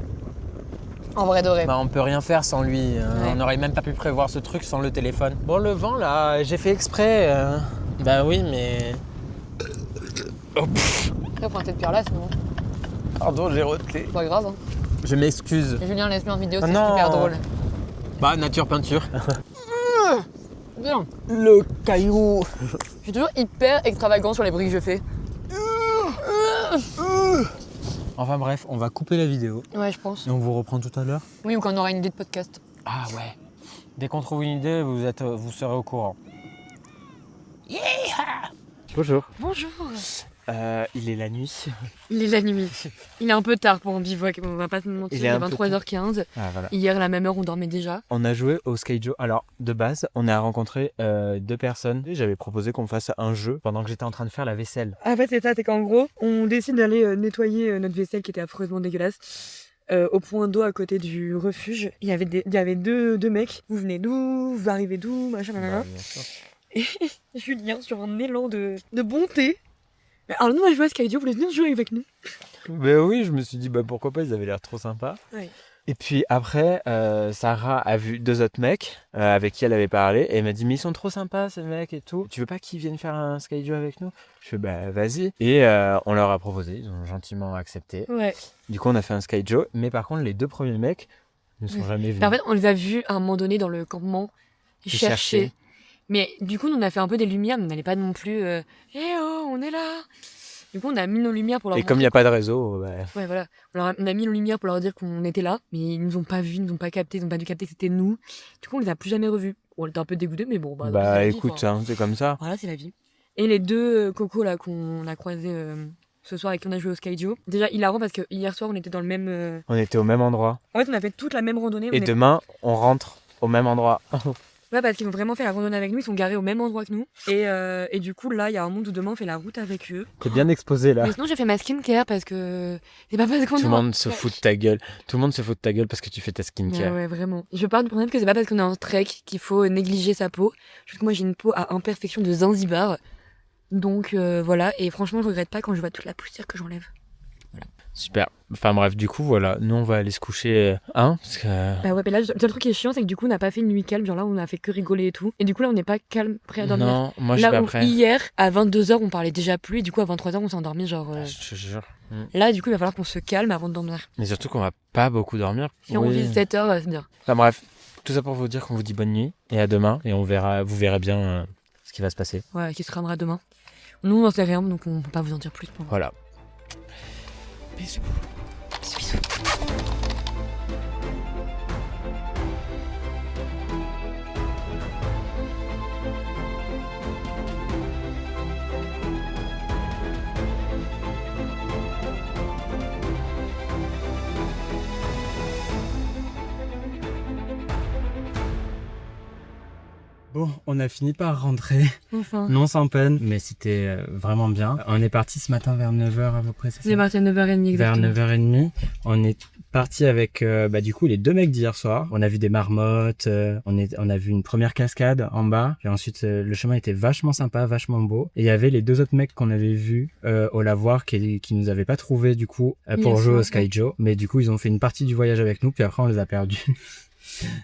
Speaker 2: En vrai de vrai.
Speaker 4: Bah, on peut rien faire sans lui.
Speaker 2: Ouais.
Speaker 4: On n'aurait même pas pu prévoir ce truc sans le téléphone. Bon, le vent là, j'ai fait exprès. Bah oui, mais. Oh, pff,
Speaker 2: Après, prends cette pierre-là, sinon.
Speaker 4: pardon, j'ai roté.
Speaker 2: C'est pas grave. Hein.
Speaker 4: Je m'excuse.
Speaker 2: Et Julien, laisse-moi en vidéo,
Speaker 4: Ah
Speaker 2: c'est
Speaker 4: non.
Speaker 2: super drôle.
Speaker 4: Bah, nature peinture.
Speaker 2: Bien.
Speaker 4: Le caillou.
Speaker 2: Je suis toujours hyper extravagant sur les bruits que je fais.
Speaker 4: Enfin bref, on va couper la vidéo
Speaker 2: Ouais, je pense.
Speaker 4: et on vous reprend tout à l'heure.
Speaker 2: Oui, ou quand on aura une idée de podcast.
Speaker 4: Ah ouais. Dès qu'on trouve une idée, vous serez au courant. Bonjour.
Speaker 2: Bonjour.
Speaker 4: Il est la nuit.
Speaker 2: Il est la nuit. Il est un peu tard pour un bivouac, on va pas se mentir,
Speaker 4: Il
Speaker 2: il
Speaker 4: est
Speaker 2: est
Speaker 4: un peu
Speaker 2: 23h15.
Speaker 4: Ah voilà.
Speaker 2: Hier, à la même heure, on dormait déjà.
Speaker 4: On a joué au Sky Joe. Alors, de base, on a rencontré 2 personnes. J'avais proposé qu'on fasse un jeu pendant que j'étais en train de faire la vaisselle.
Speaker 2: En fait, c'est ça, c'est qu'en gros, on décide d'aller nettoyer notre vaisselle qui était affreusement dégueulasse. Au point d'eau à côté du refuge, il y avait deux mecs. Vous venez d'où? Vous arrivez d'où? Machin,
Speaker 4: Bah,
Speaker 2: machin.
Speaker 4: bien sûr.
Speaker 2: Et Julien, sur un élan de bonté, Alors nous, on va jouer à Skydio, vous voulez venir jouer avec nous?
Speaker 3: Ben oui, je me suis dit, bah pourquoi pas, ils avaient l'air trop sympas.
Speaker 2: Ouais.
Speaker 3: Et puis après, Sarah a vu 2 autres mecs avec qui elle avait parlé et elle m'a dit mais ils sont trop sympas ces mecs et tout. Tu veux pas qu'ils viennent faire un Skyjo avec nous? Je fais bah vas-y. Et on leur a proposé, ils ont gentiment accepté.
Speaker 2: Ouais.
Speaker 3: Du coup on a fait un Skyjo, mais par contre les 2 premiers mecs ne sont jamais venus.
Speaker 2: En fait, on les a vus à un moment donné dans le campement chercher. Mais du coup, nous, on a fait un peu des lumières, mais on n'allait pas non plus eh oh, on est là. Du coup, on a mis nos lumières pour leur
Speaker 3: Et comme il n'y a pas de réseau, bah...
Speaker 2: Ouais, voilà. On a mis nos lumières pour leur dire qu'on était là, mais ils nous ont pas vus, ils nous ont pas capté, ils n'ont pas dû capter que c'était nous. Du coup, on les a plus jamais revus. On était un peu dégoûtés, mais bon, c'est la vie,
Speaker 3: écoute,
Speaker 2: enfin,
Speaker 3: c'est comme ça.
Speaker 2: Voilà, c'est la vie. Et les 2 cocos là qu'on a croisés ce soir et qu'on a joué au Skydio. Déjà, hilarant parce que hier soir, on était dans le même.
Speaker 3: On était au même endroit.
Speaker 2: En fait, on a fait toute la même randonnée.
Speaker 3: Et demain, on rentre au même endroit.
Speaker 2: Ouais, parce qu'ils ont vraiment fait la randonnée avec nous, ils sont garés au même endroit que nous. Et du coup, là, il y a un monde où demain on fait la route avec eux.
Speaker 3: T'es bien exposé là.
Speaker 2: Mais sinon, j'ai fait ma skincare parce que. C'est pas parce qu'on
Speaker 3: Tout le monde se fout de ta gueule. Tout le monde se fout de ta gueule parce que tu fais ta skincare.
Speaker 2: Ouais, vraiment. Je pars du principe que c'est pas parce qu'on est en trek qu'il faut négliger sa peau. Juste que moi, j'ai une peau à imperfection de Zanzibar. Donc voilà, et franchement, je regrette pas quand je vois toute la poussière que j'enlève. Voilà.
Speaker 3: Super. Enfin bref, du coup, voilà. Nous, on va aller se coucher, parce que...
Speaker 2: Bah ouais, mais là, le seul truc qui est chiant, c'est que du coup, on n'a pas fait une nuit calme. Genre là, on a fait que rigoler et tout. Et du coup, là, on n'est pas calme, prêt à dormir.
Speaker 3: Non, moi, je
Speaker 2: là
Speaker 3: suis pas
Speaker 2: où
Speaker 3: prêt.
Speaker 2: hier, à 22h, on parlait déjà plus. Et du coup, à 23h, on s'est endormi, genre...
Speaker 3: Je te jure.
Speaker 2: Là, du coup, il va falloir qu'on se calme avant de dormir.
Speaker 3: Mais surtout qu'on va pas beaucoup dormir.
Speaker 2: Si on vise 7h, c'est bien.
Speaker 3: Enfin bref, tout ça pour vous dire qu'on vous dit bonne nuit et à demain. Et vous verrez bien ce qui va se passer.
Speaker 2: Ouais, qui se ramera demain. Nous, on n'en sait rien, donc on peut pas vous en dire plus.
Speaker 3: Voilà.
Speaker 2: Bisous. Bisous.
Speaker 1: Bon, on a fini par rentrer.
Speaker 2: Enfin.
Speaker 1: Non sans peine, mais c'était vraiment bien. On est parti ce matin vers 9h à peu près, c'est ça?
Speaker 2: On est parti à 9h30 exactement.
Speaker 1: Vers 9h30. On est parti avec du coup les 2 mecs d'hier soir. On a vu des marmottes, on a vu une première cascade en bas. Puis ensuite le chemin était vachement sympa, vachement beau. Et il y avait les 2 autres mecs qu'on avait vus au lavoir qui nous avaient pas trouvé du coup pour jouer au Skyjo. Mais du coup ils ont fait une partie du voyage avec nous, puis après on les a perdus.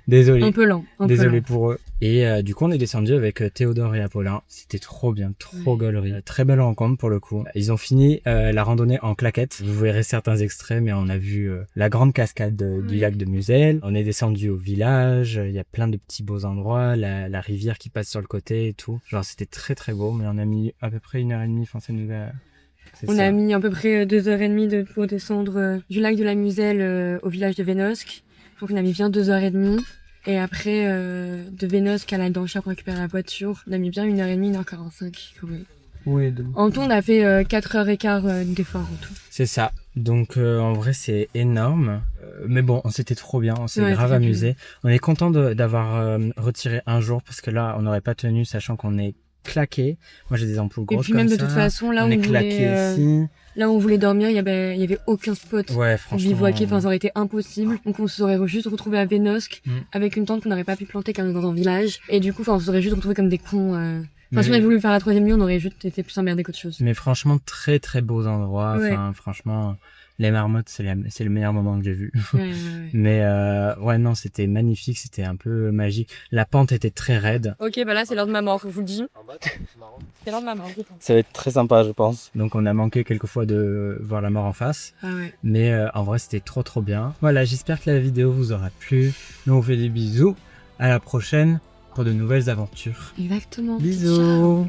Speaker 1: Désolé.
Speaker 2: Un peu lent.
Speaker 1: Désolé pour eux. Et du coup, on est descendu avec Théodore et Apollin. C'était trop bien, trop gaulerie. Très belle rencontre pour le coup. Ils ont fini la randonnée en claquette. Vous verrez certains extraits, mais on a vu la grande cascade du lac de Muselle. On est descendu au village. Il y a plein de petits beaux endroits. La rivière qui passe sur le côté et tout. Genre, c'était très très beau, mais on a mis à peu près 1h30. Enfin, ça nous a...
Speaker 2: On a mis à peu près 2h30 pour descendre du lac de la Muselle au village de Vénosque. Donc on a mis bien 2h30. Et après, de Vénosque à la Danchère pour récupérer la voiture, on a mis bien 1h30, 1h45.
Speaker 1: Oui,
Speaker 2: en tout, on a fait 4h15 d'effort en tout.
Speaker 1: C'est ça. Donc en vrai, c'est énorme. Mais bon, c'était trop bien. On s'est grave amusé. On est content d'avoir retiré un jour parce que là, on n'aurait pas tenu, sachant qu'on est claqué. Moi, j'ai des ampoules grosses.
Speaker 2: Et puis même de toute façon, là,
Speaker 1: on est claqué ici.
Speaker 2: Là où on voulait dormir, il y avait aucun spot pour bivouaquer, enfin ça aurait été impossible. Donc on se serait juste retrouvé à Vénosque avec une tente qu'on n'aurait pas pu planter car on est dans un village. Et du coup, on se serait juste retrouvé comme des cons. Enfin, si on avait voulu faire la 3e nuit, on aurait juste été plus emmerdés qu'autre chose.
Speaker 1: Mais franchement, très très beaux endroits. Ouais. Enfin, franchement, les marmottes, c'est le meilleur moment que j'ai vu.
Speaker 2: Ouais.
Speaker 1: Mais ouais, non, c'était magnifique, c'était un peu magique. La pente était très raide.
Speaker 2: Ok, bah là, c'est l'heure de ma mort, je vous le dis. C'est l'heure de ma mort, je pense.
Speaker 3: Ça va être très sympa, je pense.
Speaker 1: Donc, on a manqué quelquefois de voir la mort en face.
Speaker 2: Ah ouais.
Speaker 1: Mais en vrai, c'était trop trop bien. Voilà, j'espère que la vidéo vous aura plu. Nous, on fait des bisous. À la prochaine pour de nouvelles aventures.
Speaker 2: Exactement.
Speaker 1: Bisous.
Speaker 2: Ciao.